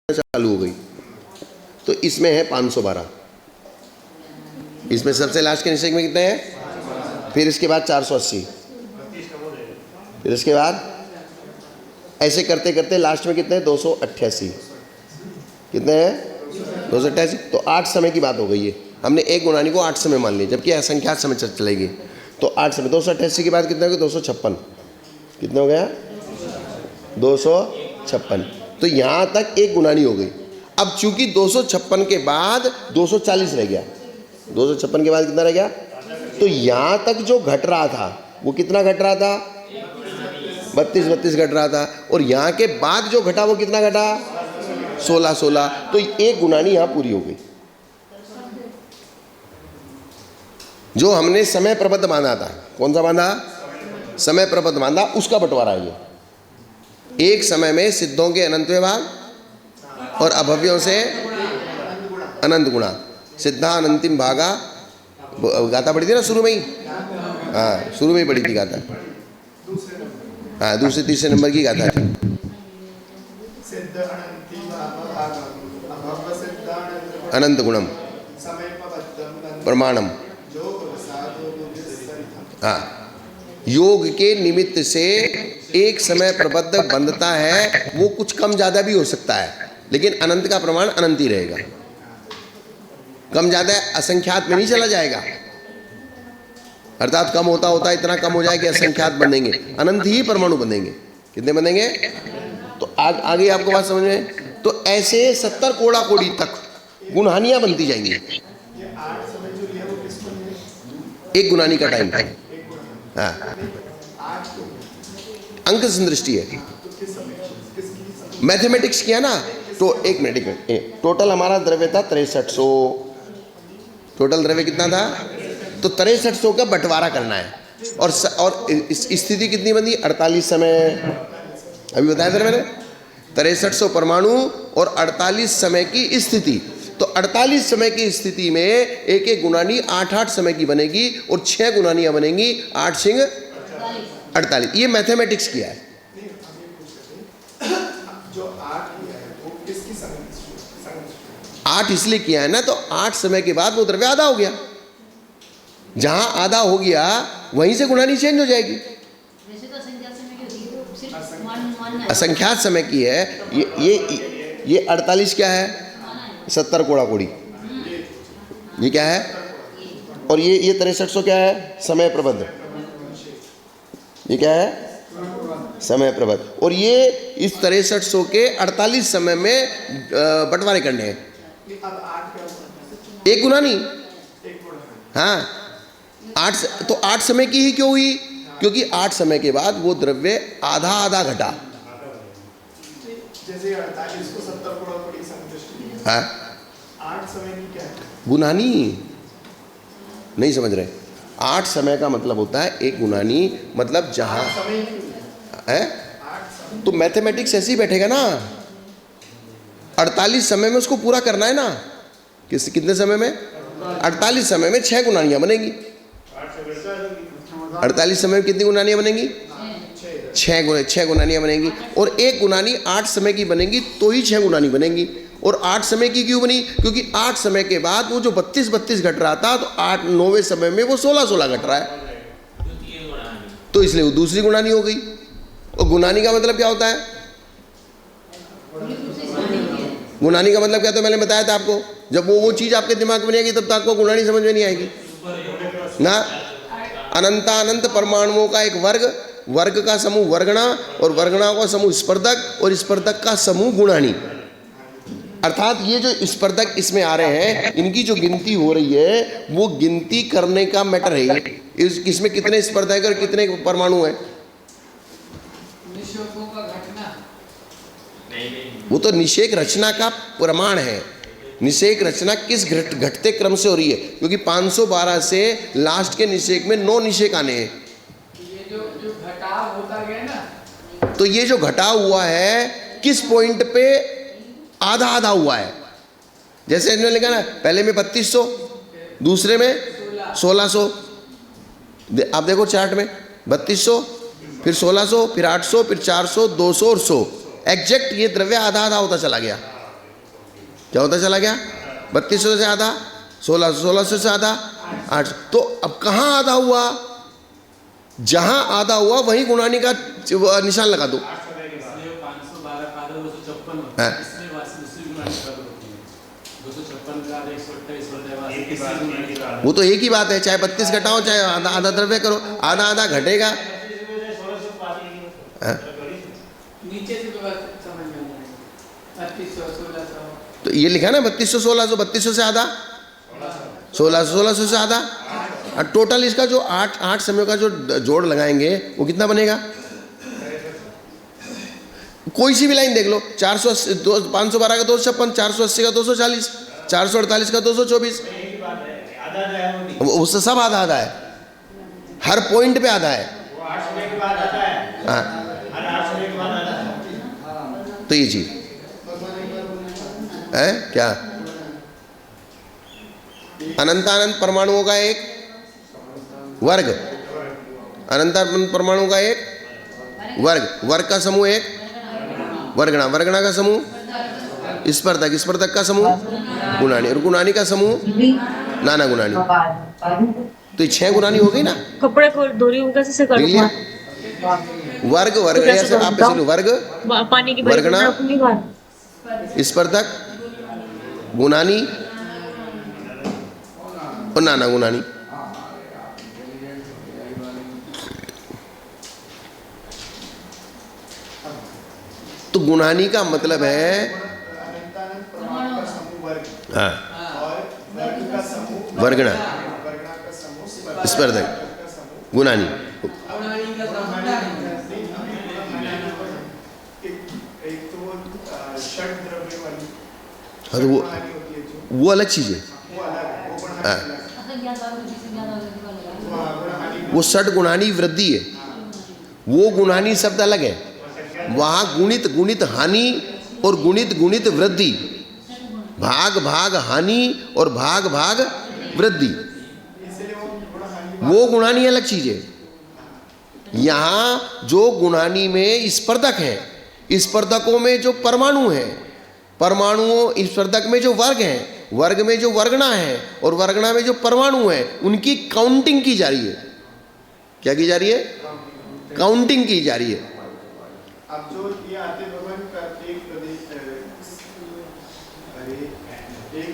चालू हो गई। तो इसमें है 512, इसमें सबसे लास्ट के निषेक में कितने हैं? फिर इसके बाद 480, फिर इसके बाद ऐसे करते करते लास्ट में कितने हैं? 288। कितने हैं? 288। तो 8 समय की बात हो गई है। हमने एक गुणानी को 8 समय मान लिया, जबकि असंख्यात समय चलेगी। तो 8 समय 288 के बाद कितने हो गए? 256। कितने हो गया? 256। तो यहाँ तक एक गुणानी हो गई। अब चूंकि 256 के बाद 240 रह गया, 256 के बाद कितना रह गया? तो यहाँ तक जो घट रहा था वो कितना घट रहा था? 32 घट रहा था। और यहाँ के बाद जो घटा वो कितना घटा? 16। तो एक गुणानी यहाँ पूरी हो गई। जो हमने समय प्रबद्ध बांधा था, कौन सा बांधा? समय प्रबद्ध बांधा, उसका बंटवारा है ये। एक समय में सिद्धों के अनंत भाग और अभव्यों से अनंत गुणा। सिद्धा अनंतिम भागा गाथा पढ़ी थी ना शुरू में ही? हाँ, शुरू में ही पढ़ी थी गाथा। हाँ, दूसरे तीसरे नंबर की गाथा थी। सिद्ध अनंती अभव सिद्ध अनंत गुणम समयपबद्धम प्रमाणम। योग प्रसादो बुद्धिसरितम। हाँ, योग के निमित्त से एक समय प्रबद्ध बंधता है, वो कुछ कम ज्यादा भी हो सकता है, लेकिन अनंत का प्रमाण अनंत ही रहेगा। कम ज्यादा असंख्यात में नहीं चला जाएगा, अर्थात कम होता होता इतना कम हो जाए कि असंख्यात बनेंगे, अनंत ही परमाणु बनेंगे। कितने बनेंगे? तो आगे आपको बात समझ में? तो ऐसे 70 कोड़ा कोड़ी तक गुणहानियां बनती जाएंगी। ये 8 समय जो लिया वो किसको लिया? एक गुणानी का टाइम। हाँ, 8 को अंक संदृष्टि है। तो किस समय किसकी मैथमेटिक्स किया ना, तो एक मिनट, टोटल हमारा द्रव्य था 6300। टोटल द्रव्य कितना था? तो 6300 का बंटवारा करना है। और स्थिति कितनी बनी? 48 समय। अभी बताया था मैंने, 6300 परमाणु और 48 समय की स्थिति। तो 48 समय की स्थिति में एक एक गुणानी 8-8 समय की बनेगी और 6 गुणानियां बनेंगी, 8 सिंह 48। ये मैथमेटिक्स किया है। जो 8 लिया है वो किसकी समय? 8 इसलिए किया है ना, तो 8 समय के बाद वो द्रव्य आधा हो गया। जहां आधा हो गया वहीं से गुणानी चेंज हो जाएगी। वैसे तो असंख्यात समय की होती है, तो सिर्फ वन है। असंख्यात समय की है। ये 48 क्या है? 70 कोड़ा कोड़ी। ये क्या है? और ये 6300 क्या है? समय प्रबद्ध। ये क्या है? समय प्रबद्ध। और ये इस 6300 के 48 समय में बंटवारे करने हैं। अब 8 क्या हुआ? एक गुणानी। एक गुणा। हाँ, 8 तो 8 समय की ही क्यों हुई? क्योंकि 8 समय के बाद वो द्रव्य आधा आधा घटा। जैसे 48 को 70 कोड़ा कोड़ी संतुष्टि। हाँ, 8 समय की क्या है? गुणानी नहीं समझ रहे। 8 समय का मतलब होता है एक गुणानी, मतलब जहां 8 समय क्यों है, 8 समय तो मैथमेटिक्स ऐसे ही बैठेगा ना। 48 समय में उसको पूरा करना है ना। कितने समय में? 48 समय में 6 गुणानियां बनेंगी। 48 समय में कितनी गुणानियां बनेंगी? 6 गुणानियां बनेंगी। और एक गुणानी 8 समय की बनेगी तो ही 6 गुणानी बनेंगी। और 8 समय की क्यों बनी? क्योंकि 8 समय के बाद वो जो 32 घट रहा था, तो 9वें समय में वो 16 घट रहा है, तो इसलिए वो दूसरी गुणानी हो गई। और गुणानी का मतलब क्या होता है? गुणानी का मतलब क्या था? मैंने बताया था आपको। जब वो चीज आपके दिमाग में नहीं आएगी तब तो आपको गुणानी समझ में नहीं आएगी ना। अनंत परमाणुओं का एक वर्ग का समूह वर्गणा, और वर्गणा का समूह स्पर्धक, और स्पर्धक का समूह गुणानी। अर्थात ये जो स्पर्धक इसमें आ रहे हैं, इनकी जो गिनती हो रही है, वो गिनती करने का मैटर है। इसमें कितने स्पर्धक और कितने परमाणु हैं? निशोकों का घटना। वो तो निषेक रचना का प्रमाण है। निषेक रचना किस घटते क्रम से हो रही है? क्योंकि 512 से लास्ट के निषेक में 9 निषेक आने हैं। ये जो घटाव होता गया ना, तो ये जो घटाव हुआ है किस पॉइंट पे आधा आधा हुआ है? जैसे इन्होंने लिखा ना, पहले में 3200, दूसरे में 1600। आप देखो चार्ट में 3200, फिर 1600, फिर 800, फिर 400, 200 और 100। एग्जैक्ट ये द्रव्य आधा आधा होता चला गया। क्या होता चला गया? 3200 से आधा, 1600 से आधा, 800। तो अब कहाँ आधा हुआ? जहां आधा हुआ वहीं गुणानी का निशान लगा दो। वो तो एक ही बात है, चाहे 32 घटाओ चाहे आधा आधा द्रव्य करो, आधा आधा घटेगा। नीचे से तो समझ में नहीं आएगा। 3200, 1600। तो ये लिखा ना 3200, 1600, 3200 से आधा, 1600 से आधा। और टोटल इसका जो 8 समय का जो जोड़ लगाएंगे वो कितना बनेगा? कोई सी भी लाइन देख लो। 480, 512 का 256, 480 का 240, 448 का 224। उससे सब आधा आधा है, हर पॉइंट पे आधा है। हाँ, तो ये चीज है क्या? अनंत परमाणुओं का एक वर्ग, अनंत परमाणु का एक वर्ग का समूह एक वर्गणा, वर्गणा का समूह स्पर्धक, स्पर्धक का समूह गुणानी, और गुणानी का समूह नाना गुणानी। तो ये 6 गुणानी हो गई ना। कपड़े को धोरी हूँ कैसे से देख लिया? करूँगा? वर्ग, वर्ग तो कैसे ऐसे आप करूँ? ऐसे लो, वर्ग पानी की वर्गणा, रखूंगी बाहर। स्पर्धक, गुणानी और नाना गुणानी। तो गुणानी का मतलब है अनंतानंद परमाणु का समूह वर्ग, हाँ, और वर्ग का समूह वर्गणा, वर्गणा का समूह स्पर्धक, का समूह गुणानी। एक तो वो षड द्रव्य वाली हाँ, तो कहानी होती है जो वो अलग चीज है। वो अलग है, वो हाँ, असं ज्ञात वाला जिसे ज्ञात वाला वो षड गुणानी वृद्धि है, वो गुणानी शब्द अलग है। वहाँ गुणित गुणित हानि और गुणित गुणित वृद्धि, भाग भाग हानि और भाग भाग वृद्धि, वो गुणानी अलग चीज है। यहाँ जो गुणानी में स्पर्धक है, स्पर्धकों में जो परमाणु है, परमाणुओं स्पर्धक में जो वर्ग है, वर्ग में जो वर्गणा है और वर्गणा में जो परमाणु है, उनकी काउंटिंग की जा रही है। क्या की जा रही है? काउंटिंग की जा रही है। अब जो ये आते भगवान का एक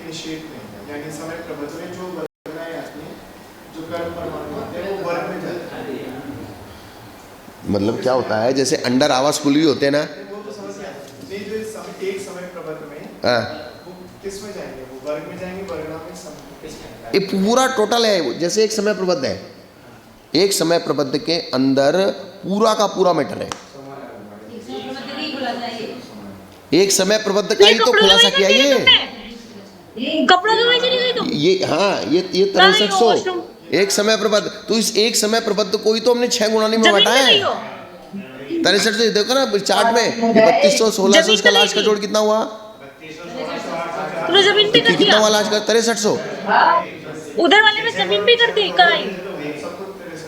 निषेध में, यानी समय प्रबंध में जो वर्गणाएं आती हैं, जो कर्म परमाणु आते हैं, वो वर्ग में जाते हैं। मतलब क्या होता है, जैसे अंडर आवास कुल भी होते हैं ना, वो तो समझ गया। नहीं, जो एक समय प्रबंध में हाँ, वो किस में जाएंगे? वो वर्ग में जाएंगे, वर्गणा में किस में? ये पूरा टोटल है। जैसे एक समय प्रबंध है, एक समय प्रबंध के अंदर पूरा का पूरा मैटर है। एक समय प्रबंध का ही तो खुलासा किया ये कपड़ों की वजह नहीं तुम? ये हाँ, ये 6300 एक समय प्रबंध। तो इस एक समय प्रबंध को ही तो हमने 6 गुणानी में बांटा है। 6300 देखो ना चार्ट में, 3200, 1600, इसका लास्ट का जोड़ कितना हुआ? तूने जमीन पे कर कितना दिया? हुआ लास्ट का? 6300। उधर वाले में जमीन पे कर दी कढ़ाई।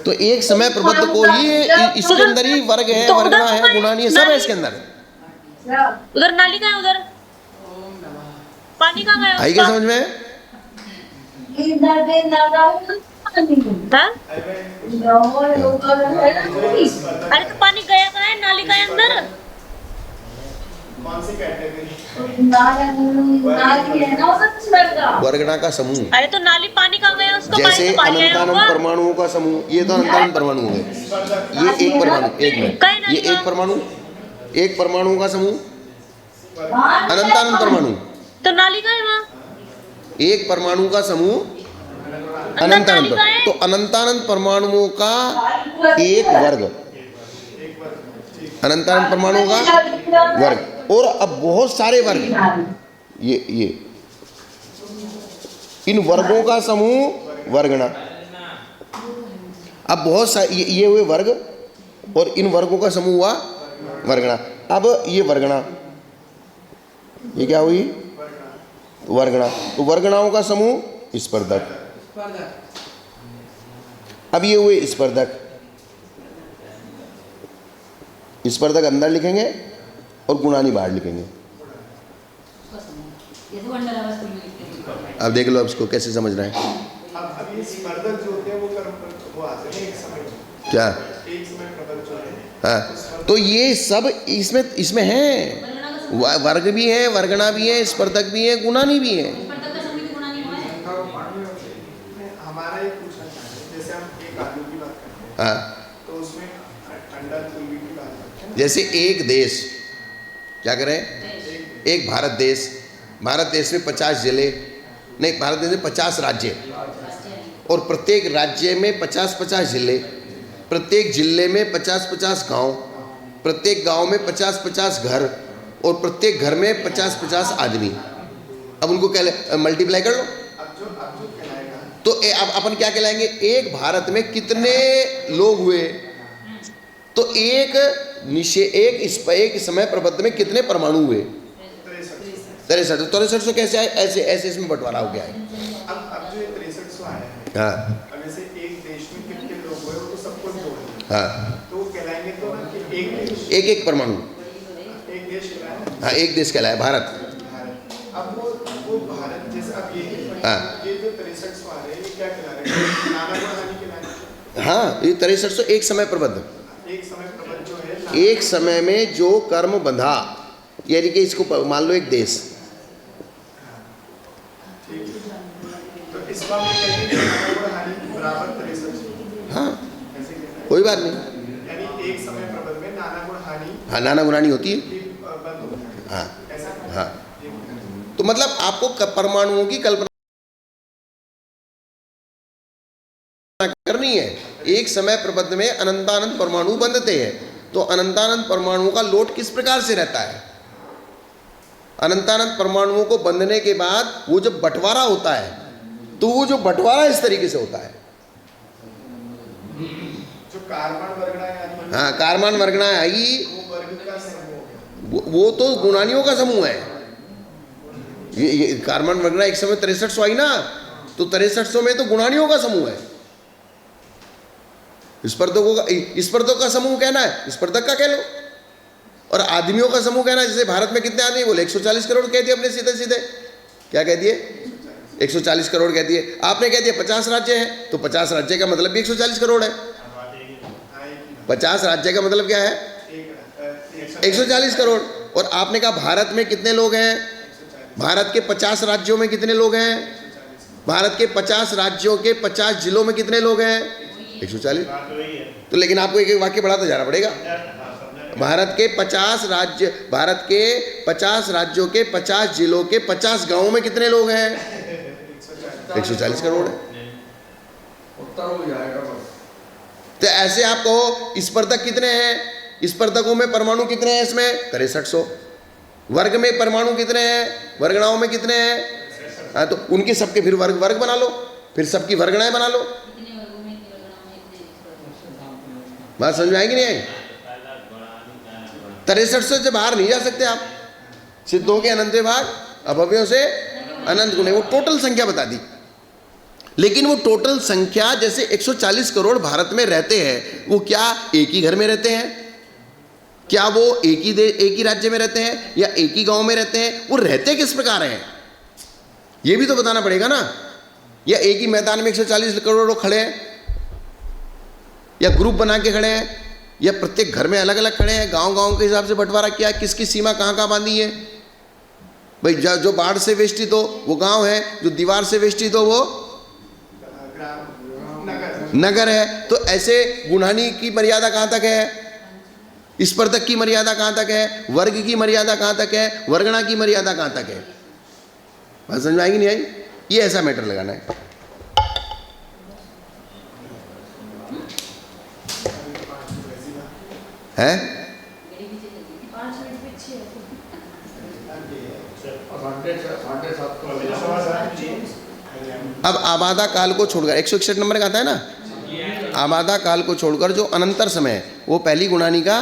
तो एक समय प्रबंध को ही इसके अंदर ही वर्ग है, वर्गणा है, गुणानी है, सब है इसके अंदर। उधर नाली कहाँ है? उधर पानी कहाँ गया? आई क्या समझ में? हाँ? अरे तो पानी गया कहाँ है? नाली का है अंदर। कौन सी कैटेगरी? वर्गणा का समूह। अरे तो नाली पानी कहाँ गया? उसका पानी जैसे तो बाहर गया अनंतानंद होगा। परमाणुओं का समूह, ये तो अनंतानंद परमाणु हो गए। ये एक परमाणु, एक मिनट, ये एक परमाणु, एक परमाणु का समूह अनंतानंद परमाणु। तो नाली का है वहाँ? एक परमाणु का समूह अनंतानंद। तो अनंतानंद परमाणुओं का एक वर्ग, अनंतानंद परमाणुओं का वर्ग, और अब बहुत सारे वर्ग, ये इन वर्गों का समूह वर्गणा। अब बहुत सारे ये हुए वर्ग और इन वर्गों का समूह हुआ वर्गणा। अब ये वर्गणा, ये क्या हुई? वर्गणा। तो वर्गणाओं का समूह स्पर्धक। अब ये हुए स्पर्धक, स्पर्धक अंदर लिखेंगे और गुणानी बाहर लिखेंगे। अब देख लो अब इसको कैसे समझ रहे हैं। अब ये स्पर्धक जो होते हैं वो कर्म वो आते हैं एक समय में। क्या? एक समय प्रबंध जो है। हाँ, तो ये सब इसमें है। वर्ग भी है, वर्गणा भी है, स्पर्धक भी है, गुणानी भी है। हमारा ये पूछना चाहते हैं, जैसे हम एक आलू की बात करते हैं, हाँ, तो उसमें अंडा चुल्ली की बात करते हैं। जैसे एक देश, क्या करें, एक भारत देश, भारत देश में 50 जिले नहीं, भारत देश में 50 राज्य, और प्रत्येक राज्य में 50-50 जिले, प्रत्येक जिले में 50-50 गांव, प्रत्येक गांव में 50-50 घर, और प्रत्येक घर में 50-50 आदमी। अब उनको क्या मल्टीप्लाई कर लो। अब जो कहलाएगा, तो अब अपन क्या कहलाएंगे? एक भारत में कितने लोग हुए? तो एक समय प्रबंध में कितने परमाणु हुए? 6300 कैसे आए? ऐसे इसमें बंटवारा हो गया है। अब जो 6300 आया है, हाँ, अब जैसे एक देश में कितने लोग हुए वो तो सबको जोड़, हाँ, तो कहलाएंगे तो ना कि एक देश, एक परमाणु। एक देश कहलाएगा। हाँ, एक देश कहलाया भारत। भारत। अब वो भारत जैसे अब हाँ। ये जो 63 आ रहे हैं, ये क्या कहला रहे हैं? नाना गुण हानि के नाम। हाँ, ये 6300 एक समय प्रबद्ध, एक समय प्रबंध जो है, एक समय में जो कर्म बंधा, यानी कि इसको मान लो एक देश। ठीक है। तो इस बात में कहेंगे कि नाना गुण हानि बराबर 63। हाँ, ऐसे कहना है। कोई बात नहीं। यानी एक समय प्रबंध में नाना गुण हानि हाँ, नाना गुणानी होती है। भी बंद हो जाए। हाँ ऐसा हाँ, तो मतलब आपको परमाणुओं की कल्पना करनी है। एक समय प्रबंध में अनंतानंत परमाणु बंधते हैं, तो अनंतानंत परमाणुओं का लोट किस प्रकार से रहता है? अनंतानंत परमाणुओं को बंधने के बाद वो जब बंटवारा होता है, तो वो जो बंटवारा इस तरीके से होता है। जो कार्बन वर्गणाएं आती हैं, हाँ, कार्बन वर्गणाएं आई, वो वर्ग का समूह हो गया। वो तो गुणानियों का समूह है। ये कार्बन वर्गना एक समय 6300 आई ना, तो 6300 में तो गुणानियों का समूह है। स्पर्धकों का समूह कहना है, स्पर्धक का कह लो। और आदमियों का समूह कहना है, जैसे भारत में कितने आदमी बोले 140 करोड़ कह दिए अपने सीधे सीधे। क्या कह दिए? 140 करोड़ कह दिए। आपने कह दिया 50 राज्य हैं, तो 50 राज्य का मतलब भी 140 करोड़ है। 50 राज्य का मतलब क्या है? 140 करोड़। और आपने कहा भारत में कितने लोग हैं? भारत के 50 राज्यों में कितने लोग हैं? भारत के 50 राज्यों के 50 जिलों में कितने लोग हैं? 140। तो लेकिन आपको एक एक वाक्य बढ़ाते जाना पड़ेगा। भारत के 50 राज्य, भारत के 50 राज्यों के 50 जिलों के 50 गांवों में कितने लोग हैं? 140 करोड़ है। तो ऐसे आप कहो स्पर्धक कितने हैं? स्पर्धकों में परमाणु कितने हैं? इसमें 6300। वर्ग में परमाणु कितने हैं? वर्गणाओं में कितने हैं? हाँ, तो उनके सबके फिर वर्ग वर्ग बना लो, फिर सबकी वर्गणाएं बना लो। इतने वर्गों में इतने वर्गों में इतने। बात समझ में आएगी नहीं आई? 6300 से बाहर नहीं जा सकते आप। सिद्धों के अनंत विभाग, अभव्यों से अनंत गुणे, वो टोटल संख्या बता दी। लेकिन वो टोटल संख्या जैसे 140 करोड़ भारत में रहते हैं, वो क्या एक ही घर में रहते हैं? क्या वो एक ही राज्य में रहते हैं या एक ही गांव में रहते हैं? वो रहते किस प्रकार हैं, ये भी तो बताना पड़ेगा ना। या एक ही मैदान में 140 करोड़ लोग खड़े हैं, या ग्रुप बना के खड़े हैं, या प्रत्येक घर में अलग अलग खड़े हैं? गांव गांव के हिसाब से बंटवारा किया, किसकी सीमा कहाँ कहाँ बांधी है भाई? जो बाढ़ से वेष्टित हो वो गांव है, जो दीवार से वेष्टित हो वो नगर है। तो ऐसे गुणानी की मर्यादा कहाँ तक है? स्पर्धक की मर्यादा कहाँ तक है? वर्ग की मर्यादा कहाँ तक है? वर्गणा की मर्यादा कहाँ तक है? बात समझ में आएगी नहीं आई? ये ऐसा मैटर लगाना है। हैं? 5 मिनट पीछे है। अब आबादा काल को छोड़कर 161 नंबर का आता है ना, आबादा काल को छोड़कर जो अनंतर समय है, वो पहली गुणानी का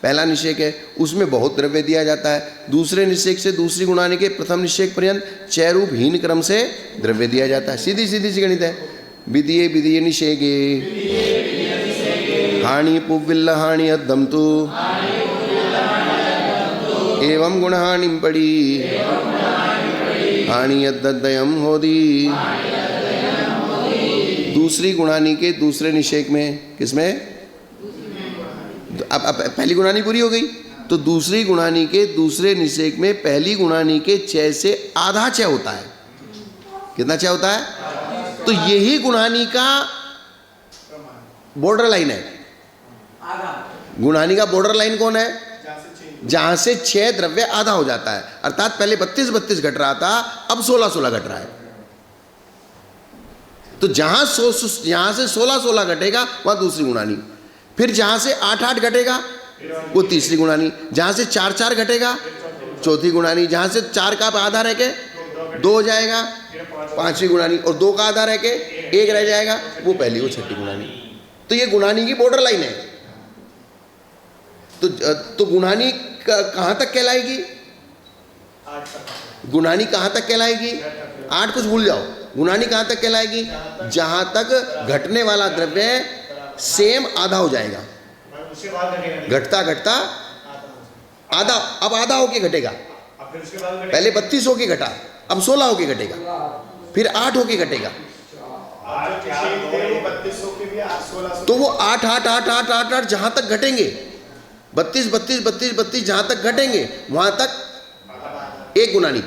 पहला निषेक है। उसमें बहुत द्रव्य दिया जाता है। दूसरे निषेक से दूसरी गुणानी के प्रथम निषेक पर्यंत चयरूपहीन क्रम से द्रव्य दिया जाता है। सीधी सीधी सी गणित है। विधिये विधिये निषेके हानि पुविल्ल हानि अद्धम तु एवं गुण हानि पड़ी हानि अद्दयम होदी। दूसरी गुणानी के दूसरे निषेक में, किसमें? अब पहली गुणानी पूरी हो गई, तो दूसरी गुणानी के दूसरे निषेक में पहली गुणानी के क्षय से आधा क्षय होता है। कितना क्षय होता है? तो यही गुणानी का बॉर्डर लाइन है। गुणानी का बॉर्डर लाइन कौन है? जहां से क्षय द्रव्य आधा हो जाता है। अर्थात पहले 32 घट रहा था, अब 16 घट रहा है। तो जहां से 16 घटेगा वहां दूसरी गुणानी। फिर जहां से 8 घटेगा वो तीसरी गुणानी। जहां से 4 घटेगा चौथी गुणानी। जहां से 4 का आधा रह के 2 हो जाएगा पांचवी गुणानी, और 2 का आधा रह के 1 रह जाएगा, वो पहली वो छठी गुणानी। तो ये गुणानी की बॉर्डर लाइन है। तो गुणानी कहां तक कहलाएगी? गुणानी कहां तक कहलाएगी? 8 कुछ भूल जाओ। गुणानी कहां तक कहलाएगी? जहां तक घटने वाला द्रव्य सेम आधा हो जाएगा। घटता घटता आधा, अब आधा होके घटेगा। पहले 32 होके घटा, अब 16 होके घटेगा, फिर 8 होके घटेगा। तो वो 8 8 8 8 8 8 जहां तक घटेंगे, 32 32 32 32 जहां तक घटेंगे वहां तक एक गुणानी,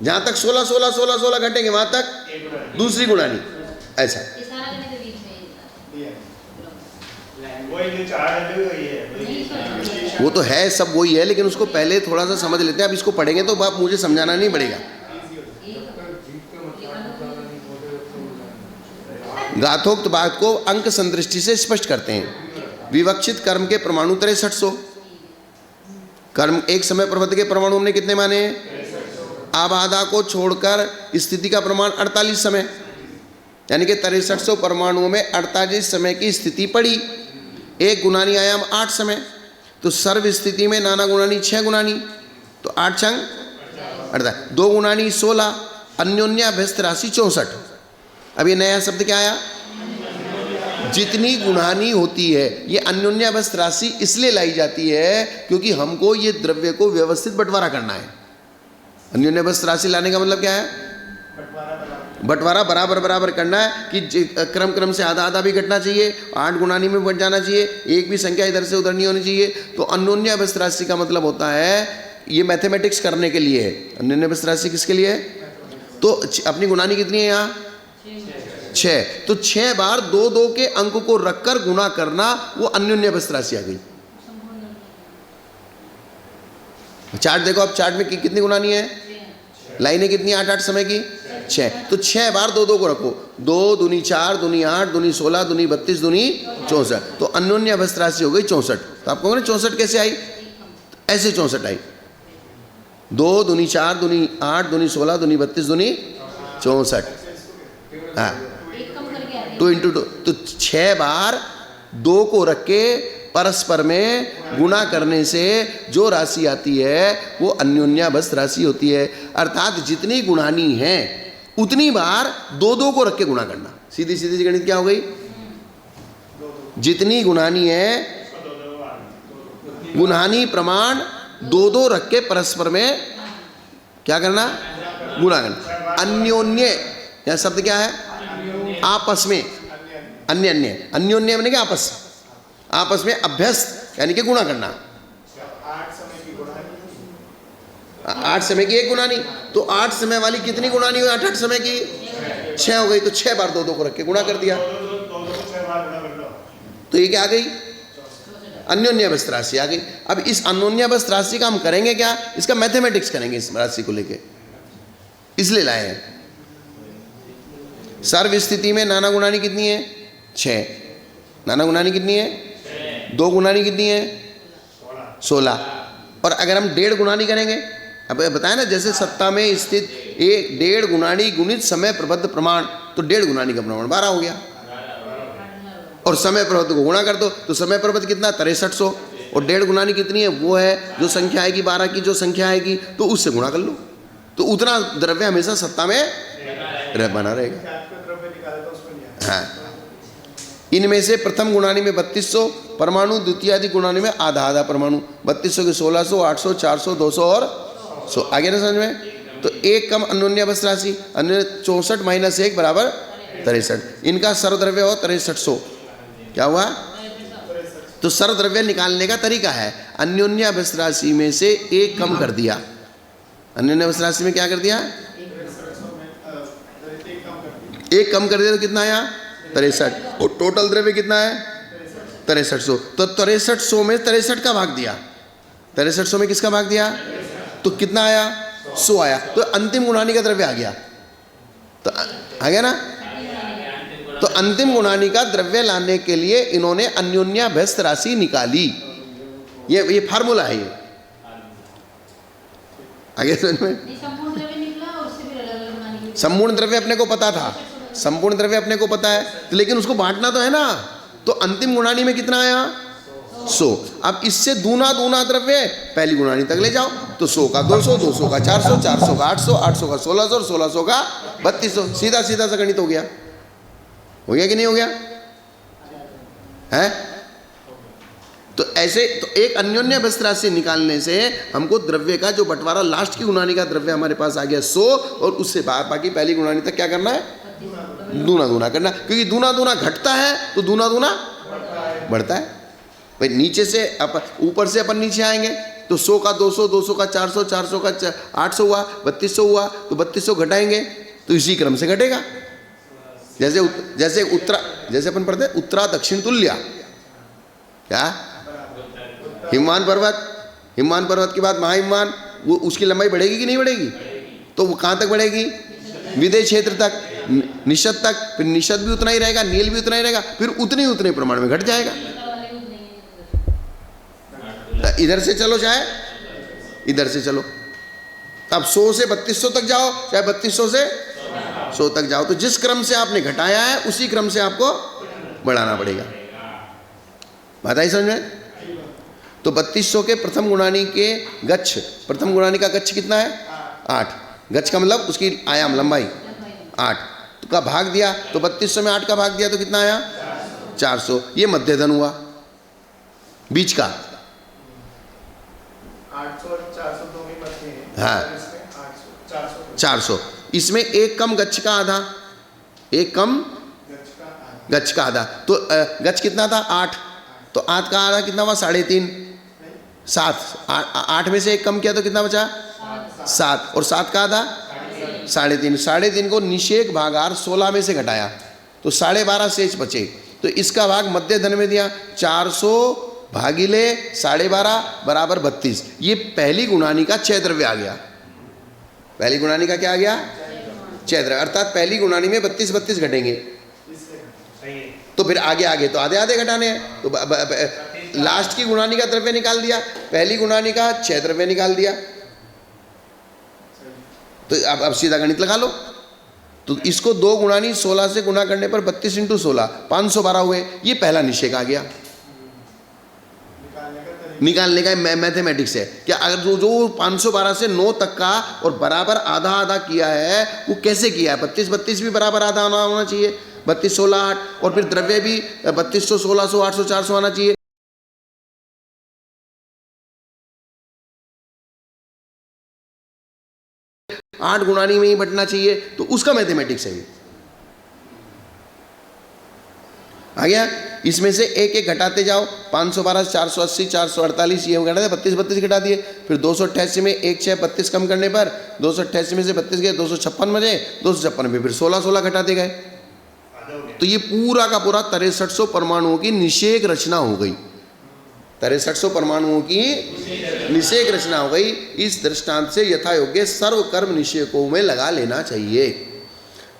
जहां तक 16 16 16 16 घटेंगे वहां तक दूसरी गुणानी, ऐसा। ये सारा करने के बीच में वो तो है, सब वही है, लेकिन उसको पहले थोड़ा सा समझ लेते हैं। अब इसको पढ़ेंगे तो आप मुझे समझाना नहीं पड़ेगा। गाथोक्त बात को अंक संदृष्टि से स्पष्ट करते हैं। विवक्षित कर्म के परमाणु 6300। कर्म एक समय प्रबद्ध के परमाणु हमने कितने माने हैं? आबाधा को छोड़कर स्थिति का प्रमाण 48 समय, यानी कि 6300 परमाणुओं में 48 समय की स्थिति पड़ी। एक गुणानी आयाम 8 समय, तो सर्व स्थिति में नाना गुणानी 6 गुणानी, तो 8 छंग 48, 2 गुणानी 16, अन्योन्याभ्यस्त राशि 64। अब ये नया शब्द क्या आया? जितनी गुणानी होती है, ये अन्योन्याभ्यस्त राशि इसलिए लाई जाती है क्योंकि हमको ये द्रव्य को व्यवस्थित बंटवारा करना है। अन्योन्याभ्यस्त राशि लाने का मतलब क्या है? बंटवारा बराबर बराबर करना है कि क्रम क्रम से आधा आधा भी घटना चाहिए, 8 गुणानी में बन जाना चाहिए, एक भी संख्या इधर से उधर नहीं होनी चाहिए। तो अन्योन्याभ्यस्त राशि का मतलब होता है, ये मैथमेटिक्स करने के लिए है। अन्योन्याभ्यस्त राशि किसके लिए है? तो अपनी गुणानी कितनी है यहाँ? 6। तो 6 बार 2 2 के अंक को रखकर गुणा करना, वो अन्योन्याभ्यस्त राशि आ गई। चार्ट देखो, अब चार्ट में कितनी गुणानी है? लाइनें कितनी? 8 8 समय की 6। तो 6 बार 2 2 को रखो, 2 दूनी 4 दूनी 8 दूनी 16 दूनी 32 दूनी 64, तो अन्योन्याभ्यस्त राशि हो गई 64। तो आप कहोगे 64 कैसे आई? ऐसे 64 आई। 2 दूनी 4 दूनी 8 दूनी 16 दूनी 32 दूनी 64। हाँ, एक कम करके आ रही है। 2 इंटू 2, तो 6 बार 2 को रख के परस्पर में गुणा करने से जो राशि आती है वो अन्योन्याभ्यस्त राशि होती है। अर्थात जितनी गुणानी है उतनी बार 2 2 को रख के गुणा करना। सीधी सीधी गणित क्या हो गई? जितनी गुणानी है गुणानी प्रमाण 2 2 रख के परस्पर में क्या करना? गुणा करना। अन्योन्य, यह शब्द क्या है? आपस में। अन्य अन्य, अन्योन्य मैंने क्या? आपस, आपस में अभ्यस्त यानी कि गुणा करना। 8 समय की एक गुणानी, तो 8 समय वाली कितनी गुणानी हुई? 8 8 समय की 6 हो गई, तो 6 बार 2 2 को रख के गुणा कर दिया, तो ये क्या आ गई? अन्योन्याभ्यस्त राशि आ गई। अब इस अन्योन्याभ्यस्त राशि का हम करेंगे क्या? इसका मैथमेटिक्स करेंगे इस राशि को लेके, इसलिए लाए हैं। सर्व स्थिति में नाना गुणानी कितनी है? 6। नाना गुणानी कितनी है? 2 गुणानी कितनी है? 16। और अगर हम 1.5 गुणानी करेंगे, अब बताया ना, जैसे सत्ता में स्थित 1.5 गुणानी गुणित समय प्रबद्ध प्रमाण, तो 1.5 गुणानी का प्रमाण 12 हो गया। और समय प्रबद्ध को गुणा कर दो, तो समय प्रबद्ध कितना? 6300। और 1.5 गुणानी कितनी है? वो है जो संख्या आएगी 12 की, जो संख्या आएगी तो उससे गुणा कर लो, तो उतना द्रव्य हमेशा सत्ता में बना रहेगा। हाँ, इनमें से प्रथम गुणानी में 3200 परमाणु, द्वितीय आदि गुणानी में आधा आधा परमाणु। 3200 के 1600, 800, 400, 200 और 100। आगे ना समझ में? तो एक कम अन्योन्याभ्यस्त राशि, अन्य 64 माइनस 1 बराबर 63। इनका सर्वद्रव्य हो 6300। क्या हुआ? तो सर्वद्रव्य निकालने का तरीका है, अन्योन्याभ्यस्त राशि में से एक कम कर दिया। अन्योन्याभ्यस्त राशि में क्या कर दिया? एक कम कर दिया, तो कितना आया? 63। और टोटल द्रव्य कितना है? 6300। तो 6300 में 63 का भाग दिया, 6300 में किसका भाग दिया? तो कितना आया? 100 आया। तो अंतिम गुणानी का द्रव्य आ गया, तो आ गया ना? तो अंतिम गुणानी का द्रव्य लाने के लिए इन्होंने अन्योन्याभ्यस्त राशि निकाली। ये फार्मूला है। ये आगे समझ में? संपूर्ण द्रव्य निकला और उससे फिर अलग अलग गुणानी। संपूर्ण द्रव्य अपने को पता था, संपूर्ण द्रव्य अपने को पता है, तो लेकिन उसको बांटना तो है ना। तो अंतिम गुणानी में कितना आया? 100। अब इससे दूना दूना द्रव्य पहली गुणानी तक ले जाओ, तो 100 का 200, 200 का 400, 400 का 800, 800 का 1600 और 1600 का 3200। सीधा सीधा सा गणित हो गया कि नहीं हो गया है? तो ऐसे तो एक अन्योन्य व्यस्त राशि निकालने से हमको द्रव्य का जो बंटवारा लास्ट की गुणानी का द्रव्य हमारे पास आ गया 100, और उससे बाकी पहली गुणानी तक क्या करना है, दूना दूना करना, क्योंकि दूना दूना घटता है तो दूना दूना बढ़ता है। भाई नीचे से ऊपर से अपन नीचे आएंगे तो 100 का 200, 200 का 400, 400 का 800 हुआ, 3200 हुआ, तो 3200 घटाएंगे तो इसी क्रम से घटेगा। जैसे अपन पढ़ते उत्तरा दक्षिण तुल्य, क्या हिमवान पर्वत के बाद महाहिमवान, वो उसकी लंबाई बढ़ेगी कि नहीं बढ़ेगी, तो वो कहाँ तक बढ़ेगी, विदेश क्षेत्र तक, निषद तक, फिर निषद भी उतना ही रहेगा, नील भी उतना ही रहेगा, फिर उतने प्रमाण में घट जाएगा। इधर से चलो चाहे इधर से चलो, अब 100 से 3200 तक जाओ, चाहे 3200 से 100 तक जाओ, तो जिस क्रम से आपने घटाया है उसी क्रम से आपको बढ़ाना पड़ेगा। बात आई समझ में? तो 3200 के प्रथम गुणानी के गच्छ, प्रथम गुणानी का गच्छ कितना है, 8। गच्छ का मतलब उसकी आयाम लंबाई 8 का भाग दिया, तो 3200 में 8 का भाग दिया तो कितना आया, 400। ये मध्य धन हुआ, बीच का 800 और 400 दोनों ही मध्य हैं। हाँ। इसमें 800 400, इसमें एक कम गच्छ का आधा, एक कम गच्छ का आधा, तो गच्छ कितना था 8, तो 8 का आधा कितना हुआ 3.5, 7, 8 में से एक कम किया तो कितना बचा 7, और 7 का आधा 3.5, 3.5 को निषेक भागार 16 में से घटाया तो 12.5 शेष बचे, तो इसका भाग मध्य धन में दिया 400 भागिले 12.5 बराबर 32। ये पहली गुणानी का क्षय द्रव्य आ गया। पहली गुणानी का क्या आ गया, क्षय द्रव्य, अर्थात पहली गुणानी में 32 घटेंगे, तो फिर आगे तो आधे आधे घटाने हैं, तो लास्ट की गुणानी का द्रव्य निकाल दिया, पहली गुणानी का क्षय द्रव्य निकाल दिया, तो अब सीधा गणित लगा लो। तो इसको 2 गुणानी 16 से गुणा करने पर 32 × 16 512 हुए, ये पहला निषेक आ गया। निकालने का मैथमेटिक्स है क्या, अगर जो 512 से 9 तक का और बराबर आधा आधा किया है वो कैसे किया है, 32 भी बराबर आधा होना चाहिए, 32 16 8, और फिर द्रव्य भी 3200 1600 800 400 आना चाहिए। आठ गुणानी में ही बटना चाहिए, तो उसका मैथमेटिक्स है ये। आ गया, इसमें से एक एक घटाते जाओ, 512 480 448 ये घटा दिया, 32 घटा दिए, फिर 288 में 1 6 32 कम करने पर 288 में से 32 गए, 256 बचे, 256 में फिर 16 घटाते गए, तो ये पूरा का पूरा 6300 परमाणुओं की निषेक रचना हो गई। 6300 परमाणुओं की निषेक रचना हो गई। इस दृष्टांत से यथा योग्य सर्व कर्म निषेकों में लगा लेना चाहिए।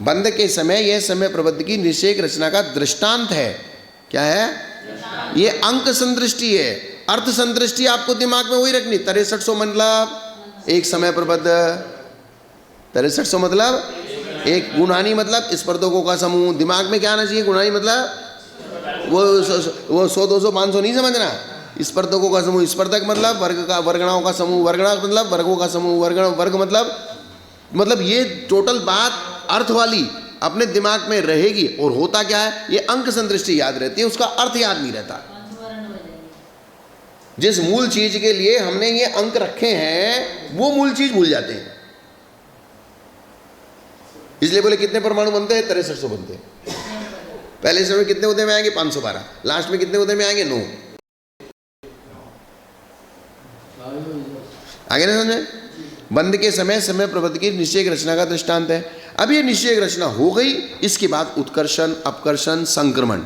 बंध के समय यह समय प्रबंध की निषेक रचना का दृष्टांत है। क्या है ये? अंक संदृष्टि है, अर्थ संदृष्टि आपको दिमाग में वही रखनी। 6300 मतलब एक समय प्रबंध, 6300 मतलब एक गुणानी मतलब स्पर्धकों का समूह। दिमाग में क्या आना चाहिए? गुणानी मतलब वो 100 200 500 नहीं समझना। स्पर्धकों का समूह, स्पर्धक मतलब वर्ग का, वर्गणाओं का समूह, वर्गणा मतलब वर्गों का समूह, वर्ग मतलब ये टोटल बात अर्थ वाली अपने दिमाग में रहेगी। और होता क्या है, ये अंक संदृष्टि याद रहती है, उसका अर्थ याद नहीं रहता। जिस मूल चीज के लिए हमने ये अंक रखे हैं वो मूल चीज भूल जाते हैं। इसलिए बोले कितने परमाणु बनते हैं? 6300 बनते हैं। पहले समय कितने उदय में आएंगे? 512। लास्ट में कितने उदय में आएंगे? 9। आगे ना समझे? बंद के समय समय प्रबंध की निषेक रचना का दृष्टांत है। अब ये निषेक रचना हो गई, इसके बाद उत्कर्षण, अपकर्षण, संक्रमण,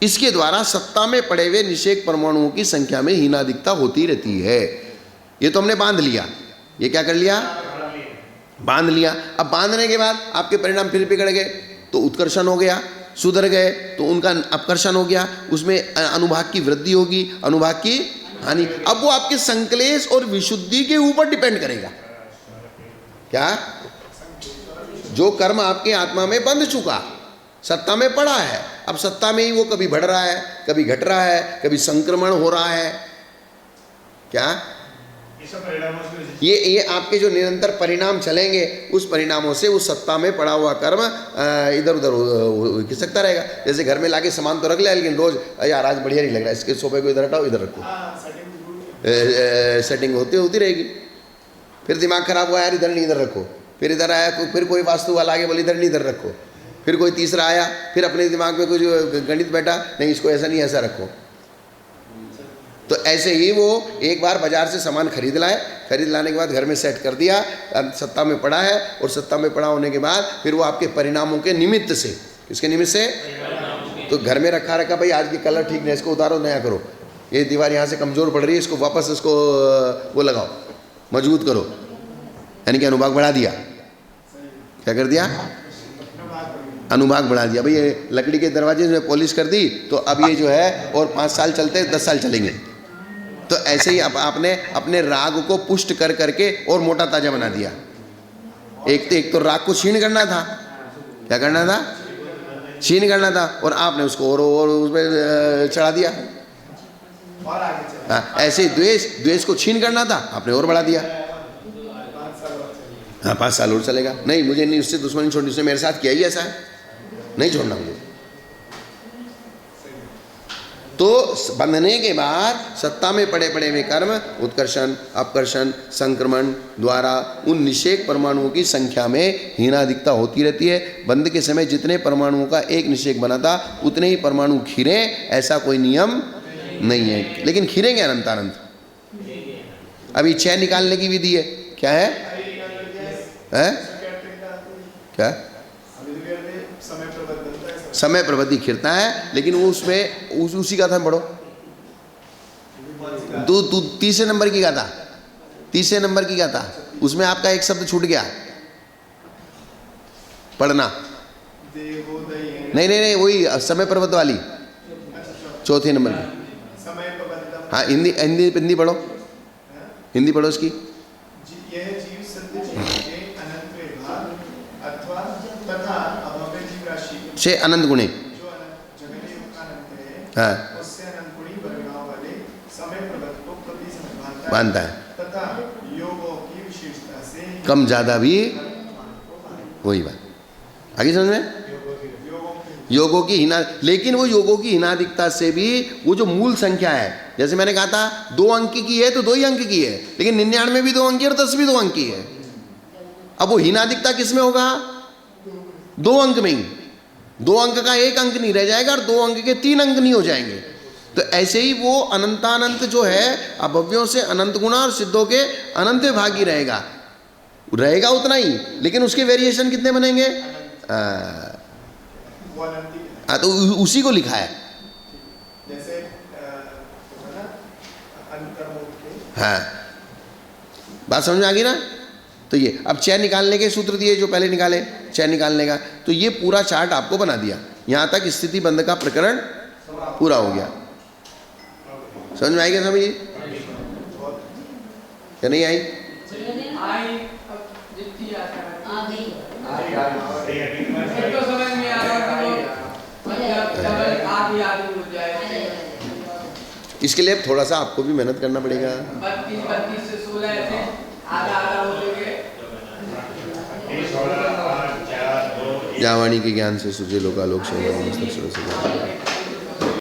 इसके द्वारा सत्ता में पड़े हुए निषेक परमाणुओं की संख्या में हीनाधिकता होती रहती है। ये तो हमने बांध लिया। ये क्या कर लिया? बांध लिया। अब बांधने के बाद आपके परिणाम फिर बिगड़ गए, तो उत्कर्षण हो गया, सुधर गए तो उनका अपकर्षण हो गया, उसमें अनुभाग की वृद्धि होगी, अनुभाग की हानि। अब वो आपके संक्लेश और विशुद्धि के ऊपर डिपेंड करेगा। क्या? जो कर्म आपके आत्मा में बंध चुका, सत्ता में पड़ा है, अब सत्ता में ही वो कभी बढ़ रहा है, कभी घट रहा है, कभी संक्रमण हो रहा है। क्या? ये आपके जो निरंतर परिणाम चलेंगे, उस परिणामों से उस सत्ता में पड़ा हुआ कर्म इधर उधर खिसकता रहेगा। जैसे घर में लाके सामान तो रख लिया, लेकिन रोज यार आज बढ़िया नहीं लग रहा है, इसके सोफे को इधर हटाओ, इधर रखो, सेटिंग होती रहेगी। फिर दिमाग खराब हुआ, यार इधर नहीं इधर रखो, फिर इधर आया, फिर कोई वास्तु वाला आगे बोले इधर नहीं इधर रखो, फिर कोई तीसरा आया, फिर अपने दिमाग में कुछ गणित बैठा, नहीं इसको ऐसा नहीं ऐसा रखो। तो ऐसे ही वो एक बार बाजार से सामान खरीद लाने के बाद घर में सेट कर दिया, सत्ता में पड़ा है, और सत्ता में पड़ा होने के बाद फिर वो आपके परिणामों के निमित्त से, किसके निमित्त से, तो घर में रखा भाई आज ये कलर ठीक नहीं, इसको उतारो नया करो, ये दीवार यहाँ से कमज़ोर पड़ रही है, इसको वापस इसको वो लगाओ, मजबूत करो, यानी कि अनुभाग बढ़ा दिया। क्या कर दिया? अनुभाग बढ़ा दिया। भाई ये लकड़ी के दरवाजे में पॉलिश कर दी, तो अब ये जो है और 5 साल चलते 10 साल चलेंगे। तो ऐसे ही आपने अपने राग को पुष्ट कर करके और मोटा ताजा बना दिया। एक तो राग को क्षीण करना था, क्या करना था? क्षीण करना था, और आपने उसको और उसमें चढ़ा दिया। हाँ, ऐसे द्वेष को क्षीण करना था, आपने और बढ़ा दिया। हाँ 5 साल और चलेगा। नहीं मुझे नहीं, उससे दुश्मनी छोड़नी, उसने मेरे साथ किया ही ऐसा है, नहीं छोड़ना मुझे। तो बंधने के बाद सत्ता में पड़े हुए कर्म उत्कर्षण, अपकर्षण, संक्रमण द्वारा उन निषेक परमाणुओं की संख्या में हीनाधिकता होती रहती है। बंध के समय जितने परमाणुओं का एक निषेक बना था, उतने ही परमाणु खिरे, ऐसा कोई नियम नहीं है, लेकिन खिरेंगे अनंतानंत। अभी 6 निकालने की विधि है, क्या है? क्या? समय प्रबद्धि खिरता है, लेकिन वो उसमें उसी का था पढ़ो। तू तीसरे नंबर की का था, तीसरे नंबर की का था, उसमें आपका एक शब्द छूट गया, पढ़ना। नहीं वही समय प्रबद्ध वाली, चौथे नंबर की। हाँ हिंदी पढ़ो, हिंदी पढ़ो इसकी। से अनंत गुणे, हाँ मानता है, कम ज्यादा भी वही बात। आगे समझ में? योगों की हिना, लेकिन वो योगों की हिनाधिकता से भी वो जो मूल संख्या है, जैसे मैंने कहा था 2 अंक की है तो 2 ही अंक की है, लेकिन 99 भी 2 अंक की और 10 भी 2 अंक की है। अब वो हिनाधिकता किस में होगा? 2 अंक में ही। 2 अंक का 1 अंक नहीं रह जाएगा और 2 अंक के 3 अंक नहीं हो जाएंगे। तो ऐसे ही वो अनंतानंत जो है अभव्यों से अनंत गुणा और सिद्धों के अनंत भागी रहेगा उतना ही, लेकिन उसके वेरिएशन कितने बनेंगे? तो उसी को लिखा है। हाँ बात समझ में आ गई ना? तो ये अब 6 निकालने के सूत्र दिए जो पहले निकाले, 6 निकालने का, तो ये पूरा चार्ट आपको बना दिया। यहाँ तक स्थिति बंध का प्रकरण पूरा हो गया। समझ में आई क्या? समझिए या नहीं आई? इसके लिए थोड़ा सा आपको भी मेहनत करना पड़ेगा। 32 से 16 ऐसे आधा हो गए। जावाणी के ज्ञान से सुझे लोकालोक से